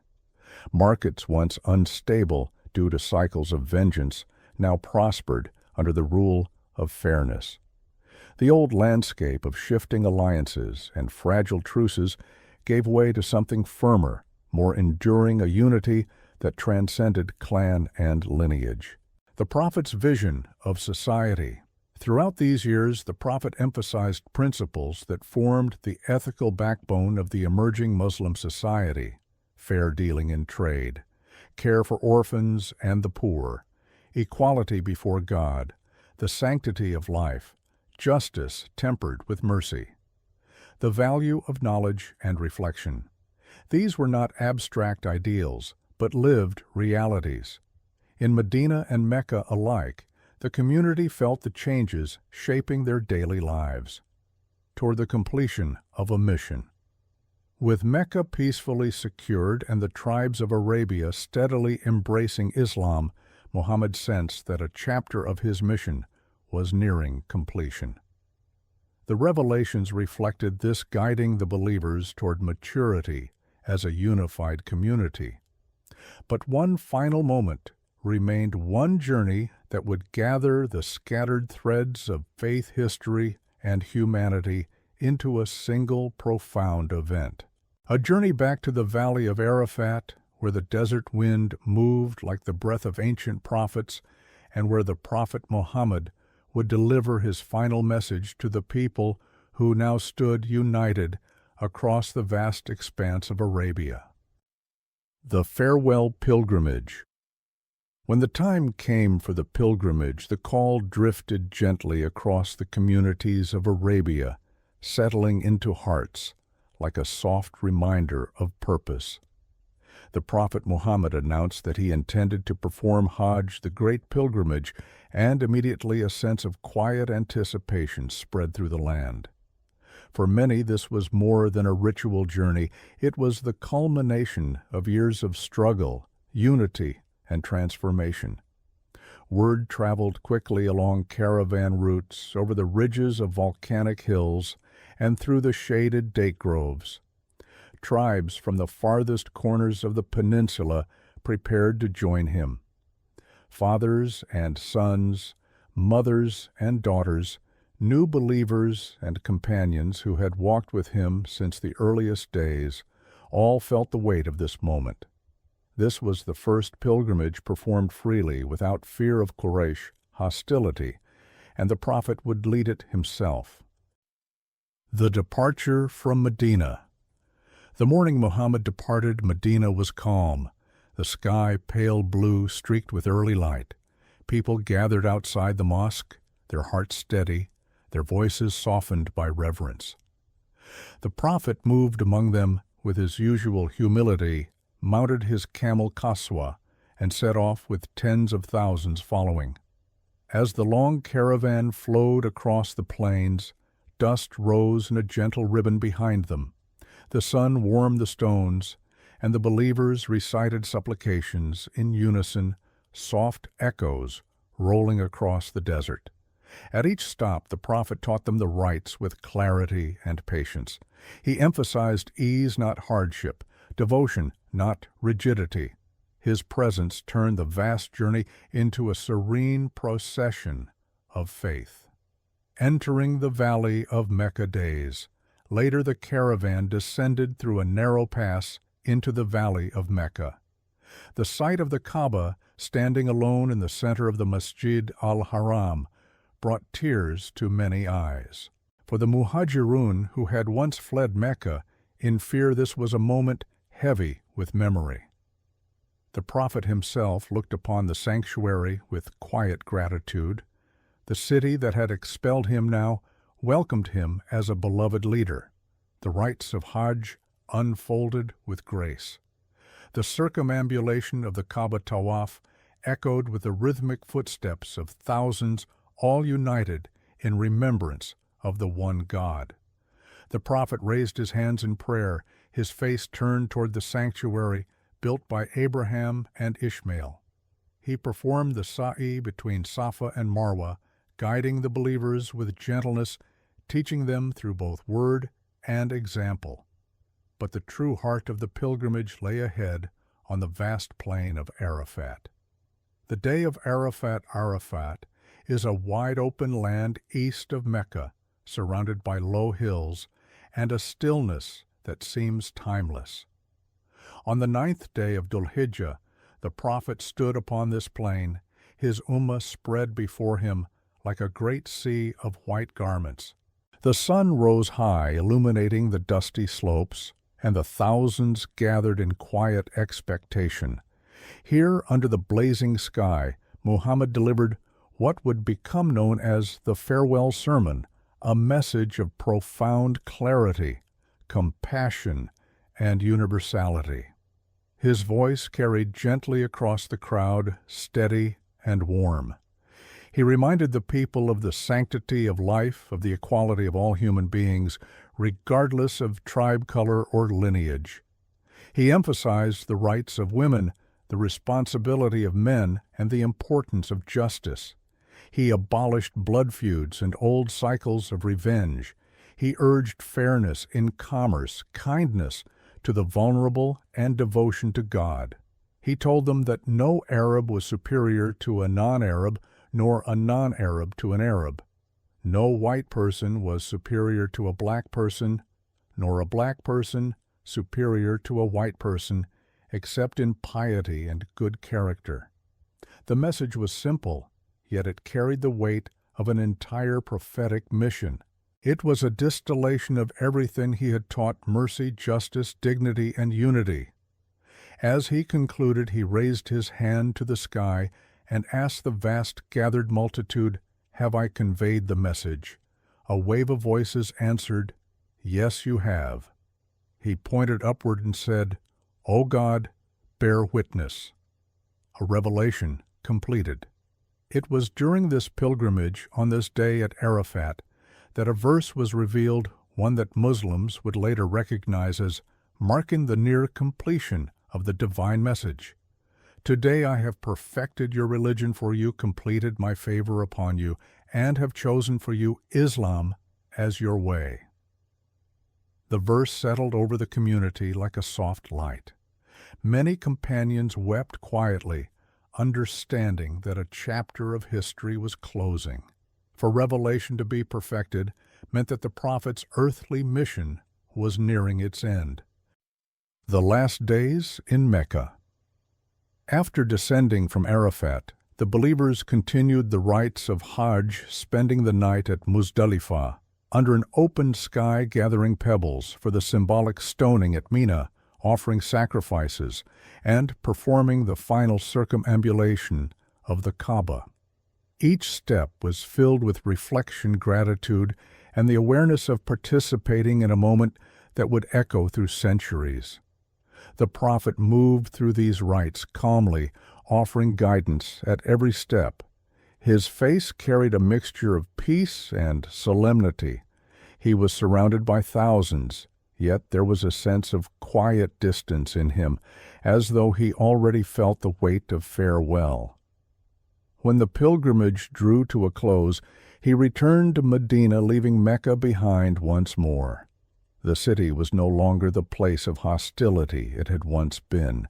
Markets once unstable due to cycles of vengeance now prospered under the rule of fairness. The old landscape of shifting alliances and fragile truces gave way to something firmer, more enduring, a unity that transcended clan and lineage. The Prophet's vision of society. Throughout these years, the Prophet emphasized principles that formed the ethical backbone of the emerging Muslim society: fair dealing in trade, care for orphans and the poor, equality before God, the sanctity of life, justice tempered with mercy, the value of knowledge and reflection. These were not abstract ideals, but lived realities. In Medina and Mecca alike, the community felt the changes shaping their daily lives toward the completion of a mission. With Mecca peacefully secured and the tribes of Arabia steadily embracing Islam, Muhammad sensed that a chapter of his mission was nearing completion. The revelations reflected this, guiding the believers toward maturity as a unified community. But one final moment remained, one journey that would gather the scattered threads of faith, history, and humanity into a single profound event. A journey back to the valley of Arafat, where the desert wind moved like the breath of ancient prophets, and where the Prophet Muhammad would deliver his final message to the people who now stood united across the vast expanse of Arabia. The farewell pilgrimage. When the time came for the pilgrimage, the call drifted gently across the communities of Arabia, settling into hearts like a soft reminder of purpose. The Prophet Muhammad announced that he intended to perform Hajj, the great pilgrimage, and immediately a sense of quiet anticipation spread through the land. For many, this was more than a ritual journey. It was the culmination of years of struggle, unity, and transformation. Word traveled quickly along caravan routes, over the ridges of volcanic hills, and through the shaded date groves. Tribes from the farthest corners of the peninsula prepared to join him. Fathers and sons, mothers and daughters, new believers and companions who had walked with him since the earliest days, all felt the weight of this moment. This was the first pilgrimage performed freely, without fear of Quraysh hostility, and the Prophet would lead it himself. The departure from Medina. The morning Muhammad departed, Medina was calm, the sky pale blue streaked with early light. People gathered outside the mosque, their hearts steady, their voices softened by reverence. The Prophet moved among them with his usual humility, mounted his camel Qaswa, and set off with tens of thousands following. As the long caravan flowed across the plains, dust rose in a gentle ribbon behind them. The sun warmed the stones, and the believers recited supplications in unison, soft echoes rolling across the desert. At each stop, the Prophet taught them the rites with clarity and patience. He emphasized ease, not hardship, devotion, not rigidity. His presence turned the vast journey into a serene procession of faith. Entering the valley of Mecca days, later the caravan descended through a narrow pass into the valley of Mecca. The sight of the Kaaba, standing alone in the center of the Masjid al-Haram, brought tears to many eyes. For the Muhajirun who had once fled Mecca, in fear this was a moment heavy with memory. The Prophet himself looked upon the sanctuary with quiet gratitude. The city that had expelled him now welcomed him as a beloved leader. The rites of Hajj unfolded with grace. The circumambulation of the Kaaba Tawaf echoed with the rhythmic footsteps of thousands, all united in remembrance of the one God. The Prophet raised his hands in prayer, his face turned toward the sanctuary built by Abraham and Ishmael. He performed the sa'i between Safa and Marwa, guiding the believers with gentleness, teaching them through both word and example. But the true heart of the pilgrimage lay ahead on the vast plain of Arafat. The day of Arafat is a wide-open land east of Mecca, surrounded by low hills, and a stillness that seems timeless. On the 9th day of Hijra, the Prophet stood upon this plain, his ummah spread before him like a great sea of white garments. The sun rose high, illuminating the dusty slopes, and the thousands gathered in quiet expectation. Here, under the blazing sky, Muhammad delivered what would become known as the farewell sermon, a message of profound clarity, compassion, and universality. His voice carried gently across the crowd, steady and warm. He reminded the people of the sanctity of life, of the equality of all human beings, regardless of tribe, color, or lineage. He emphasized the rights of women, the responsibility of men, and the importance of justice. He abolished blood feuds and old cycles of revenge. He urged fairness in commerce, kindness to the vulnerable, and devotion to God. He told them that no Arab was superior to a non-Arab, nor a non-Arab to an Arab. No white person was superior to a black person, nor a black person superior to a white person, except in piety and good character. The message was simple, yet it carried the weight of an entire prophetic mission. It was a distillation of everything he had taught: mercy, justice, dignity, and unity. As he concluded, he raised his hand to the sky and asked the vast gathered multitude, "Have I conveyed the message?" A wave of voices answered, "Yes, you have." He pointed upward and said, "O God, bear witness." A revelation completed. It was during this pilgrimage, on this day at Arafat, that a verse was revealed, one that Muslims would later recognize as marking the near completion of the divine message. "Today I have perfected your religion for you, completed my favor upon you, and have chosen for you Islam as your way." The verse settled over the community like a soft light. Many companions wept quietly, understanding that a chapter of history was closing. For revelation to be perfected meant that the Prophet's earthly mission was nearing its end. The last days in Mecca. After descending from Arafat, the believers continued the rites of Hajj, spending the night at Muzdalifah, under an open sky, gathering pebbles for the symbolic stoning at Medina, offering sacrifices, and performing the final circumambulation of the Kaaba. Each step was filled with reflection, gratitude, and the awareness of participating in a moment that would echo through centuries. The Prophet moved through these rites calmly, offering guidance at every step. His face carried a mixture of peace and solemnity. He was surrounded by thousands, yet there was a sense of quiet distance in him, as though he already felt the weight of farewell. When the pilgrimage drew to a close, he returned to Medina, leaving Mecca behind once more. The city was no longer the place of hostility it had once been.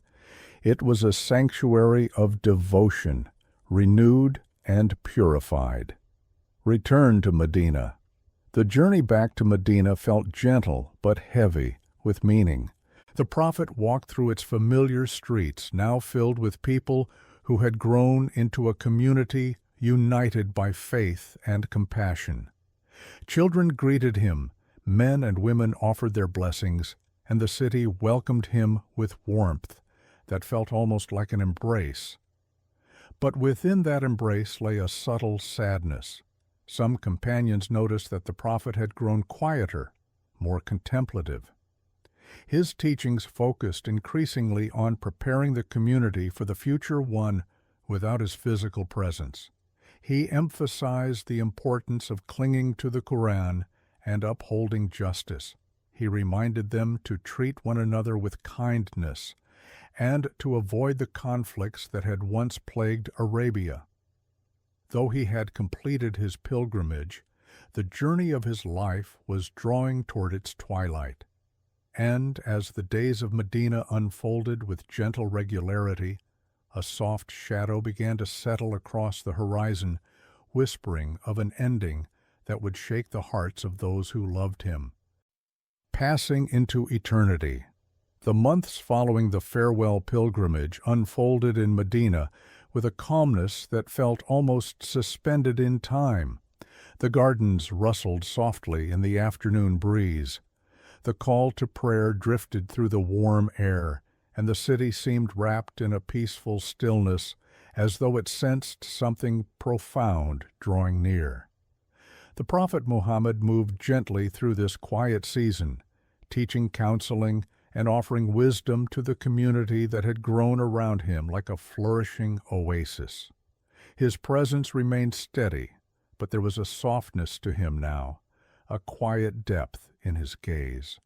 It was a sanctuary of devotion, renewed and purified. Return to Medina. The journey back to Medina felt gentle but heavy with meaning. The prophet walked through its familiar streets, now filled with people who had grown into a community united by faith and compassion. Children greeted him, men and women offered their blessings, and the city welcomed him with warmth that felt almost like an embrace. But within that embrace lay a subtle sadness. Some companions noticed that the prophet had grown quieter, more contemplative. His teachings focused increasingly on preparing the community for the future one without his physical presence. He emphasized the importance of clinging to the Quran and upholding justice. He reminded them to treat one another with kindness and to avoid the conflicts that had once plagued Arabia. Though he had completed his pilgrimage, the journey of his life was drawing toward its twilight. And as the days of Medina unfolded with gentle regularity, a soft shadow began to settle across the horizon, whispering of an ending that would shake the hearts of those who loved him. Passing into eternity. The months following the farewell pilgrimage unfolded in Medina with a calmness that felt almost suspended in time. The gardens rustled softly in the afternoon breeze. The call to prayer drifted through the warm air, and the city seemed wrapped in a peaceful stillness, as though it sensed something profound drawing near. The Prophet Muhammad moved gently through this quiet season, teaching, counseling, and offering wisdom to the community that had grown around him like a flourishing oasis. His presence remained steady, but there was a softness to him now, a quiet depth in his gaze.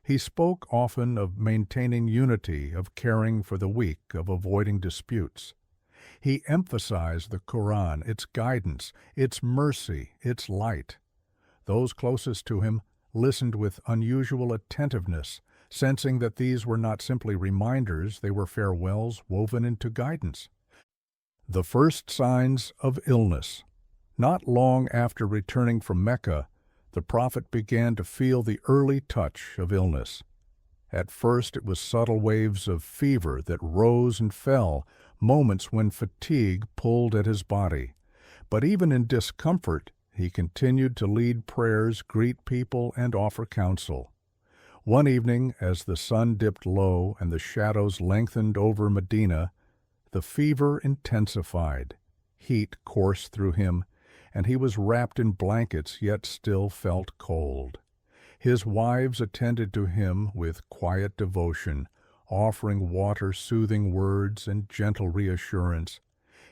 He spoke often of maintaining unity, of caring for the weak, of avoiding disputes. He emphasized the Quran, its guidance, its mercy, its light. Those closest to him listened with unusual attentiveness, sensing that these were not simply reminders, they were farewells woven into guidance. The first signs of illness. Not long after returning from Mecca, the prophet began to feel the early touch of illness. At first it was subtle waves of fever that rose and fell, moments when fatigue pulled at his body. But even in discomfort, he continued to lead prayers, greet people, and offer counsel. One evening, as the sun dipped low and the shadows lengthened over Medina, the fever intensified. Heat coursed through him, and he was wrapped in blankets yet still felt cold. His wives attended to him with quiet devotion, offering water, soothing words, and gentle reassurance.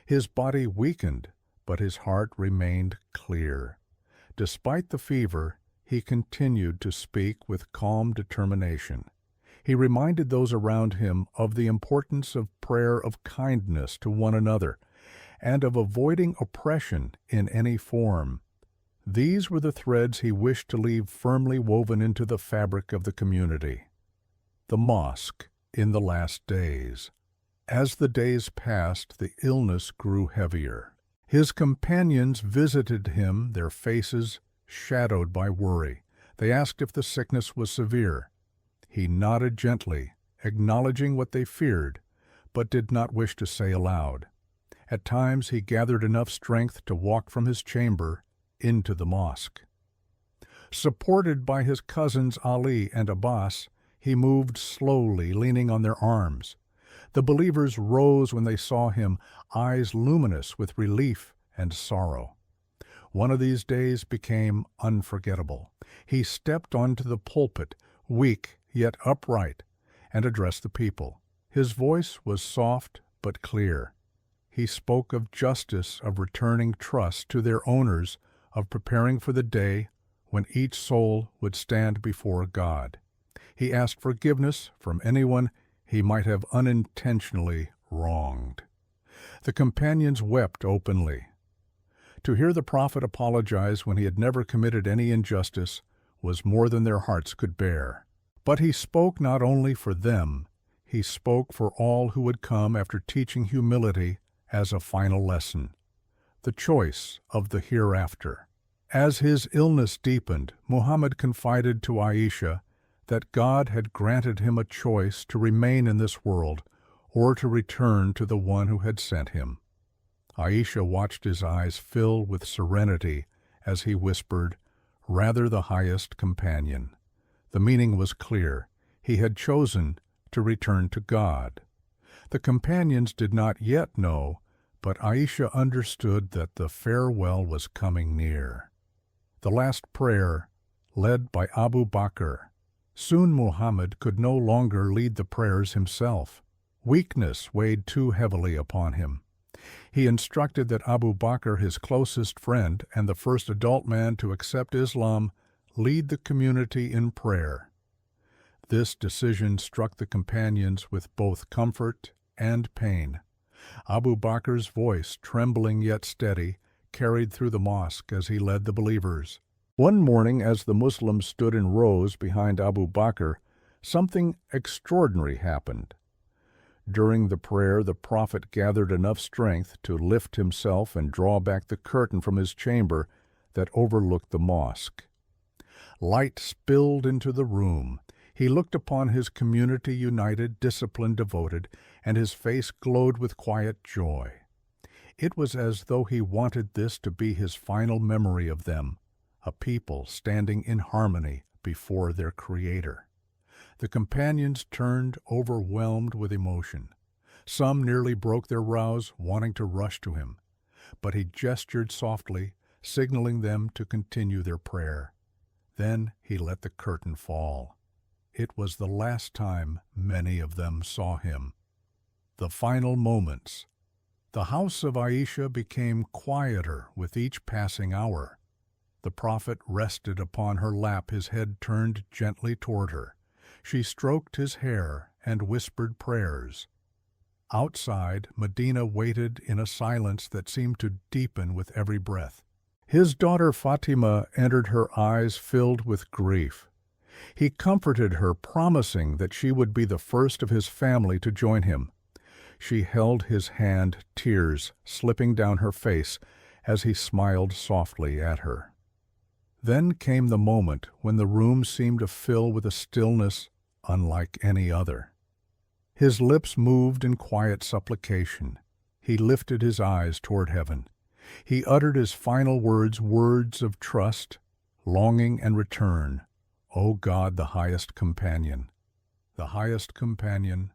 His body weakened, but his heart remained clear. Despite the fever, he continued to speak with calm determination. He reminded those around him of the importance of prayer, of kindness to one another, and of avoiding oppression in any form. These were the threads he wished to leave firmly woven into the fabric of the community. The mosque in the last days. As the days passed, the illness grew heavier. His companions visited him, their faces shadowed by worry. They asked if the sickness was severe. He nodded gently, acknowledging what they feared, but did not wish to say aloud. At times he gathered enough strength to walk from his chamber into the mosque. Supported by his cousins Ali and Abbas, he moved slowly, leaning on their arms. The believers rose when they saw him, eyes luminous with relief and sorrow. One of these days became unforgettable. He stepped onto the pulpit, weak yet upright, and addressed the people. His voice was soft but clear. He spoke of justice, of returning trust to their owners, of preparing for the day when each soul would stand before God. He asked forgiveness from anyone he might have unintentionally wronged. The companions wept openly. To hear the prophet apologize when he had never committed any injustice was more than their hearts could bear. But he spoke not only for them, he spoke for all who would come after teaching humility as a final lesson. the choice of the hereafter. As his illness deepened, Muhammad confided to Aisha that God had granted him a choice to remain in this world or to return to the one who had sent him. Aisha watched his eyes fill with serenity as he whispered, "Rather the highest companion." The meaning was clear. He had chosen to return to God. The companions did not yet know, but Aisha understood that the farewell was coming near. The last prayer, led by Abu Bakr. Soon Muhammad could no longer lead the prayers himself. Weakness weighed too heavily upon him. He instructed that Abu Bakr, his closest friend and the first adult man to accept Islam, lead the community in prayer. This decision struck the companions with both comfort and pain. Abu Bakr's voice, trembling yet steady, carried through the mosque as he led the believers. One morning, as the Muslims stood in rows behind Abu Bakr, something extraordinary happened. During the prayer, the Prophet gathered enough strength to lift himself and draw back the curtain from his chamber that overlooked the mosque. Light spilled into the room. He looked upon his community united, disciplined, devoted, and his face glowed with quiet joy. It was as though he wanted this to be his final memory of them, a people standing in harmony before their Creator. The companions turned overwhelmed with emotion. Some nearly broke their rows, wanting to rush to him, but he gestured softly, signaling them to continue their prayer. Then he let the curtain fall. It was the last time many of them saw him. The final moments. The house of Aisha became quieter with each passing hour. The Prophet rested upon her lap, his head turned gently toward her. She stroked his hair and whispered prayers. Outside, Medina waited in a silence that seemed to deepen with every breath. His daughter Fatima entered, her eyes filled with grief. He comforted her, promising that she would be the first of his family to join him. She held his hand, tears slipping down her face as he smiled softly at her. Then came the moment when the room seemed to fill with a stillness unlike any other. His lips moved in quiet supplication. He lifted his eyes toward heaven. He uttered his final words, words of trust, longing, and return. O God, the highest companion, the highest companion.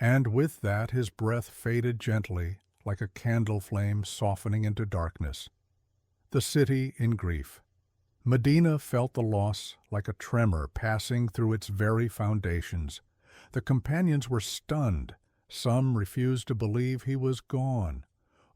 And with that his breath faded gently, like a candle flame softening into darkness. The city in grief. Medina felt the loss like a tremor passing through its very foundations. The companions were stunned. Some refused to believe he was gone.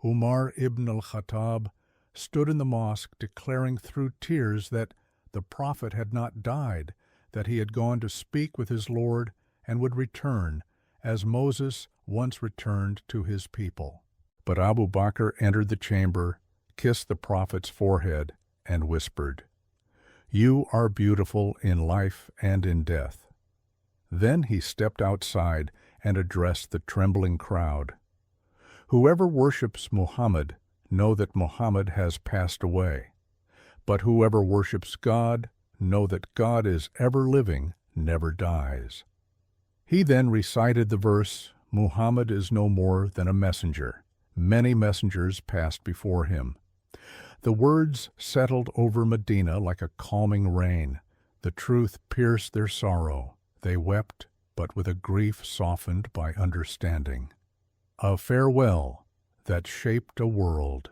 Umar ibn al-Khattab stood in the mosque declaring through tears that the Prophet had not died, that he had gone to speak with his Lord and would return, as Moses once returned to his people. But Abu Bakr entered the chamber, kissed the Prophet's forehead, and whispered, "You are beautiful in life and in death." Then he stepped outside and addressed the trembling crowd. "Whoever worships Muhammad, know that Muhammad has passed away. But whoever worships God, know that God is ever living, never dies." He then recited the verse, "Muhammad is no more than a messenger. Many messengers passed before him." The words settled over Medina like a calming rain. The truth pierced their sorrow. They wept, but with a grief softened by understanding. A farewell that shaped a world.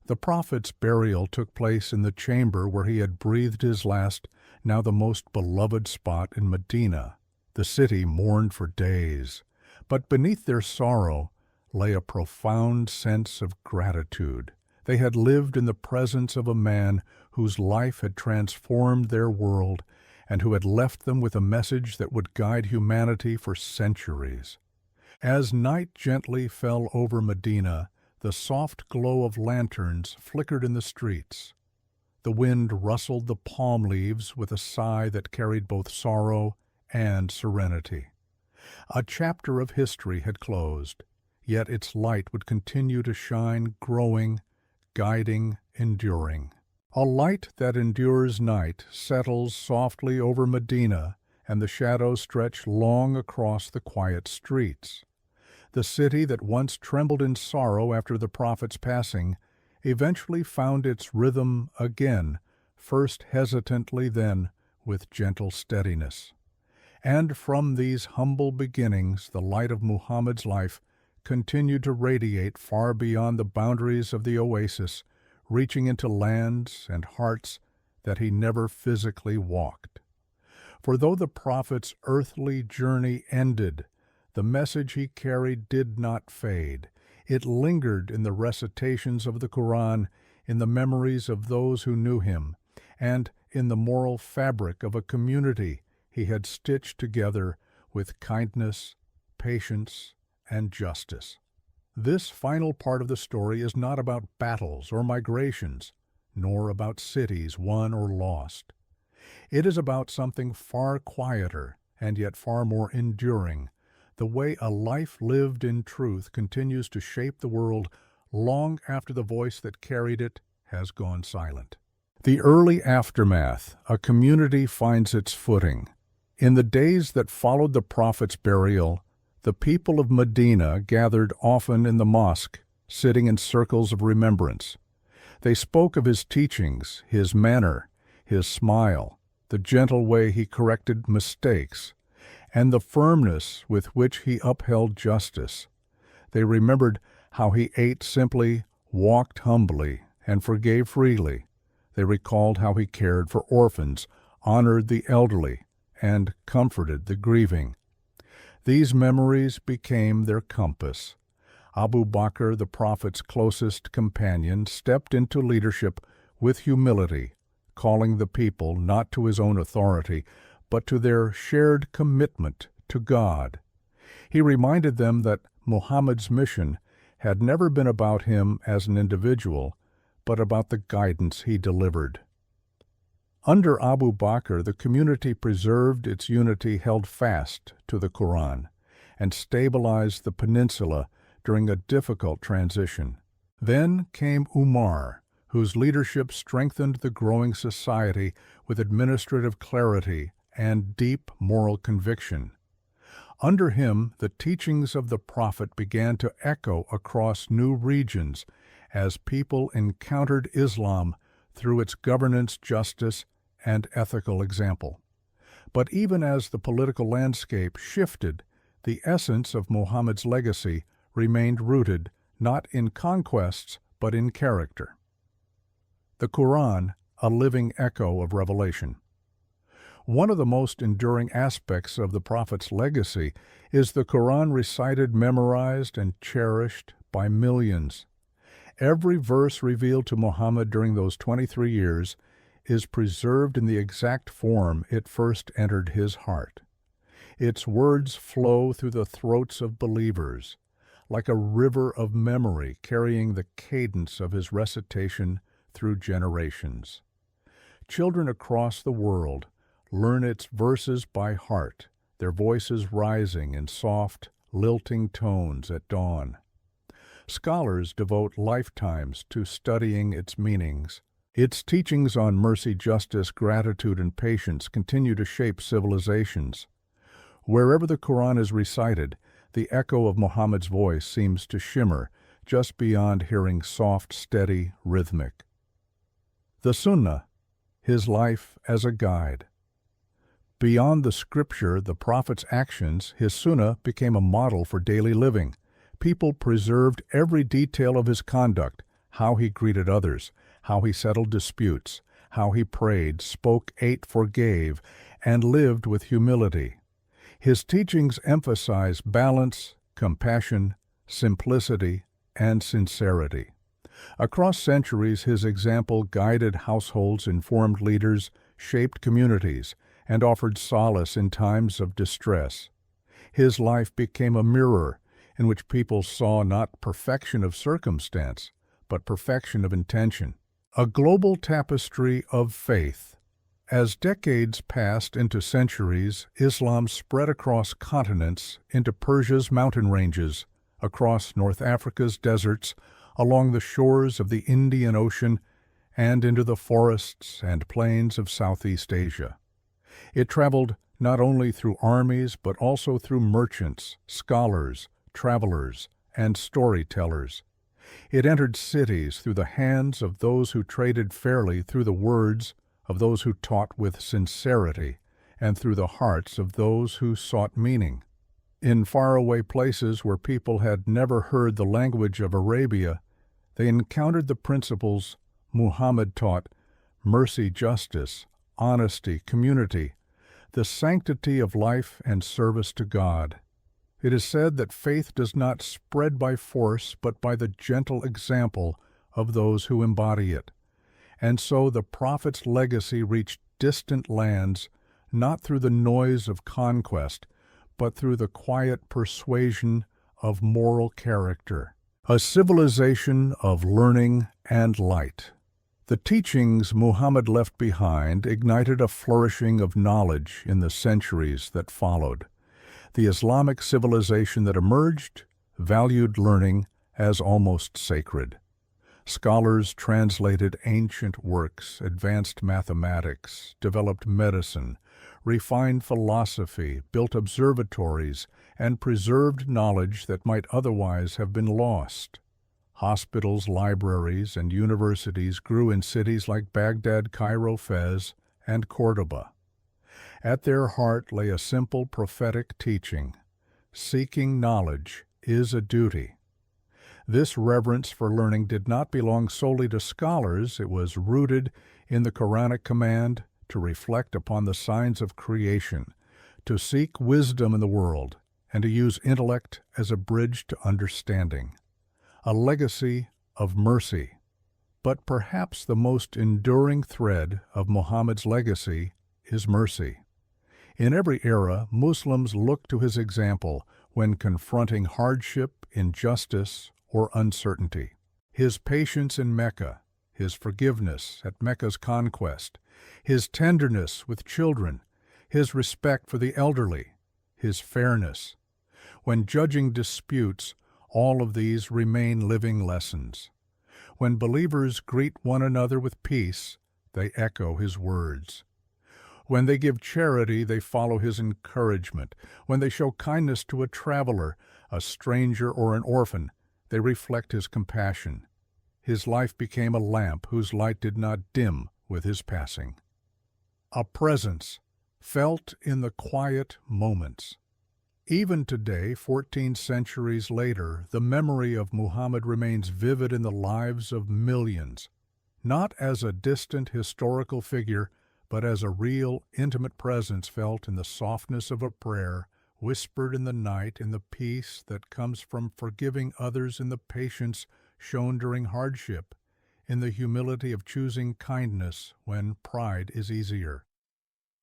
The Prophet's burial took place in the chamber where he had breathed his last, now the most beloved spot in Medina. The city mourned for days, but beneath their sorrow lay a profound sense of gratitude. They had lived in the presence of a man whose life had transformed their world and who had left them with a message that would guide humanity for centuries. As night gently fell over Medina, the soft glow of lanterns flickered in the streets. The wind rustled the palm leaves with a sigh that carried both sorrow and serenity. A chapter of history had closed, yet its light would continue to shine, growing, guiding, enduring. A light that endures night settles softly over Medina, and the shadows stretch long across the quiet streets. The city that once trembled in sorrow after the prophet's passing eventually found its rhythm again, first hesitantly, then with gentle steadiness. And from these humble beginnings, the light of Muhammad's life continued to radiate far beyond the boundaries of the oasis, reaching into lands and hearts that he never physically walked. For though the prophet's earthly journey ended, the message he carried did not fade. It lingered in the recitations of the Quran, in the memories of those who knew him, and in the moral fabric of a community he had stitched together with kindness, patience, and justice. This final part of the story is not about battles or migrations, nor about cities won or lost. It is about something far quieter and yet far more enduring, the way a life lived in truth continues to shape the world long after the voice that carried it has gone silent. The early aftermath, a community finds its footing. In the days that followed the prophet's burial, the people of Medina gathered often in the mosque, sitting in circles of remembrance. They spoke of his teachings, his manner, his smile, the gentle way he corrected mistakes, and the firmness with which he upheld justice. They remembered how he ate simply, walked humbly, and forgave freely. They recalled how he cared for orphans, honored the elderly, and comforted the grieving. These memories became their compass. Abu Bakr, the prophet's closest companion, stepped into leadership with humility, calling the people not to his own authority, but to their shared commitment to God. He reminded them that Muhammad's mission had never been about him as an individual, but about the guidance he delivered. Under Abu Bakr, the community preserved its unity, held fast to the Quran, and stabilized the peninsula during a difficult transition. Then came Umar, whose leadership strengthened the growing society with administrative clarity and deep moral conviction. Under him, the teachings of the prophet began to echo across new regions as people encountered Islam through its governance, justice, and ethical example. But even as the political landscape shifted, the essence of Muhammad's legacy remained rooted not in conquests but in character. The Quran, a living echo of revelation. One of the most enduring aspects of the prophet's legacy is the Quran recited, memorized, and cherished by millions. Every verse revealed to Muhammad during those 23 years is preserved in the exact form it first entered his heart. Its words flow through the throats of believers, like a river of memory carrying the cadence of his recitation through generations. Children across the world learn its verses by heart, their voices rising in soft, lilting tones at dawn. Scholars devote lifetimes to studying its meanings. Its teachings on mercy, justice, gratitude, and patience continue to shape civilizations. Wherever the Quran is recited, the echo of Muhammad's voice seems to shimmer just beyond hearing soft, steady, rhythmic. The Sunnah, his life as a guide. Beyond the scripture, the prophet's actions, his Sunnah became a model for daily living. People preserved every detail of his conduct, how he greeted others, how he settled disputes, how he prayed, spoke, ate, forgave, and lived with humility. His teachings emphasize balance, compassion, simplicity, and sincerity. Across centuries, his example guided households, informed leaders, shaped communities, and offered solace in times of distress. His life became a mirror in which people saw not perfection of circumstance, but perfection of intention. A global tapestry of faith. As decades passed into centuries, Islam spread across continents, into Persia's mountain ranges, across North Africa's deserts, along the shores of the Indian Ocean, and into the forests and plains of Southeast Asia. It traveled not only through armies but also through merchants, scholars, travelers, and storytellers. It entered cities through the hands of those who traded fairly, through the words of those who taught with sincerity, and through the hearts of those who sought meaning. In faraway places where people had never heard the language of Arabia, they encountered the principles Muhammad taught: mercy, justice, honesty, community, the sanctity of life and service to God. It is said that faith does not spread by force but by the gentle example of those who embody it. And so the Prophet's legacy reached distant lands, not through the noise of conquest, but through the quiet persuasion of moral character. A civilization of learning and light. The teachings Muhammad left behind ignited a flourishing of knowledge in the centuries that followed. The Islamic civilization that emerged valued learning as almost sacred. Scholars translated ancient works, advanced mathematics, developed medicine, refined philosophy, built observatories, and preserved knowledge that might otherwise have been lost. Hospitals, libraries, and universities grew in cities like Baghdad, Cairo, Fez, and Cordoba. At their heart lay a simple prophetic teaching: seeking knowledge is a duty. This reverence for learning did not belong solely to scholars. It was rooted in the Quranic command to reflect upon the signs of creation, to seek wisdom in the world, and to use intellect as a bridge to understanding. A legacy of mercy. But perhaps the most enduring thread of Muhammad's legacy is mercy. In every era, Muslims look to his example when confronting hardship, injustice, or uncertainty. His patience in Mecca, his forgiveness at Mecca's conquest, his tenderness with children, his respect for the elderly, his fairness. When judging disputes, all of these remain living lessons. When believers greet one another with peace, they echo his words. When they give charity, they follow his encouragement. When they show kindness to a traveler, a stranger, or an orphan, they reflect his compassion. His life became a lamp whose light did not dim with his passing. A presence felt in the quiet moments. Even today, 14 centuries later, the memory of Muhammad remains vivid in the lives of millions, not as a distant historical figure, but as a real, intimate presence felt in the softness of a prayer, whispered in the night, in the peace that comes from forgiving others, in the patience shown during hardship, in the humility of choosing kindness when pride is easier.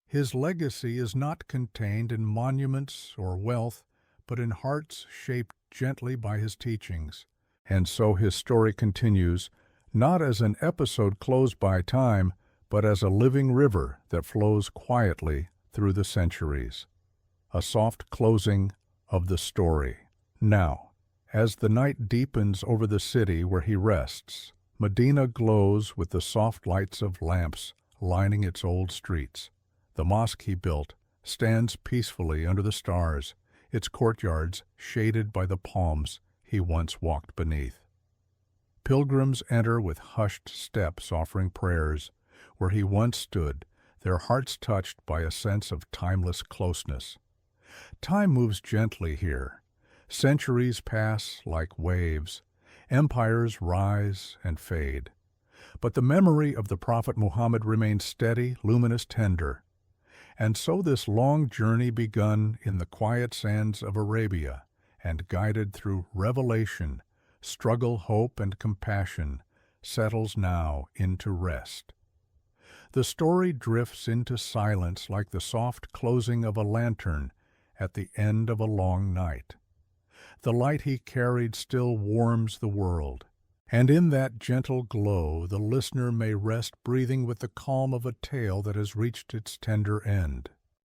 His legacy is not contained in monuments or wealth, but in hearts shaped gently by his teachings. And so his story continues, not as an episode closed by time, but as a living river that flows quietly through the centuries. A soft closing of the story. Now, as the night deepens over the city where he rests, Medina glows with the soft lights of lamps lining its old streets. The mosque he built stands peacefully under the stars, its courtyards shaded by the palms he once walked beneath. Pilgrims enter with hushed steps offering prayers where he once stood, their hearts touched by a sense of timeless closeness. Time moves gently here. Centuries pass like waves. Empires rise and fade. But the memory of the Prophet Muhammad remains steady, luminous, tender. And so this long journey begun in the quiet sands of Arabia and guided through revelation, struggle, hope, and compassion, settles now into rest. The story drifts into silence like the soft closing of a lantern at the end of a long night. The light he carried still warms the world, and in that gentle glow the listener may rest breathing with the calm of a tale that has reached its tender end.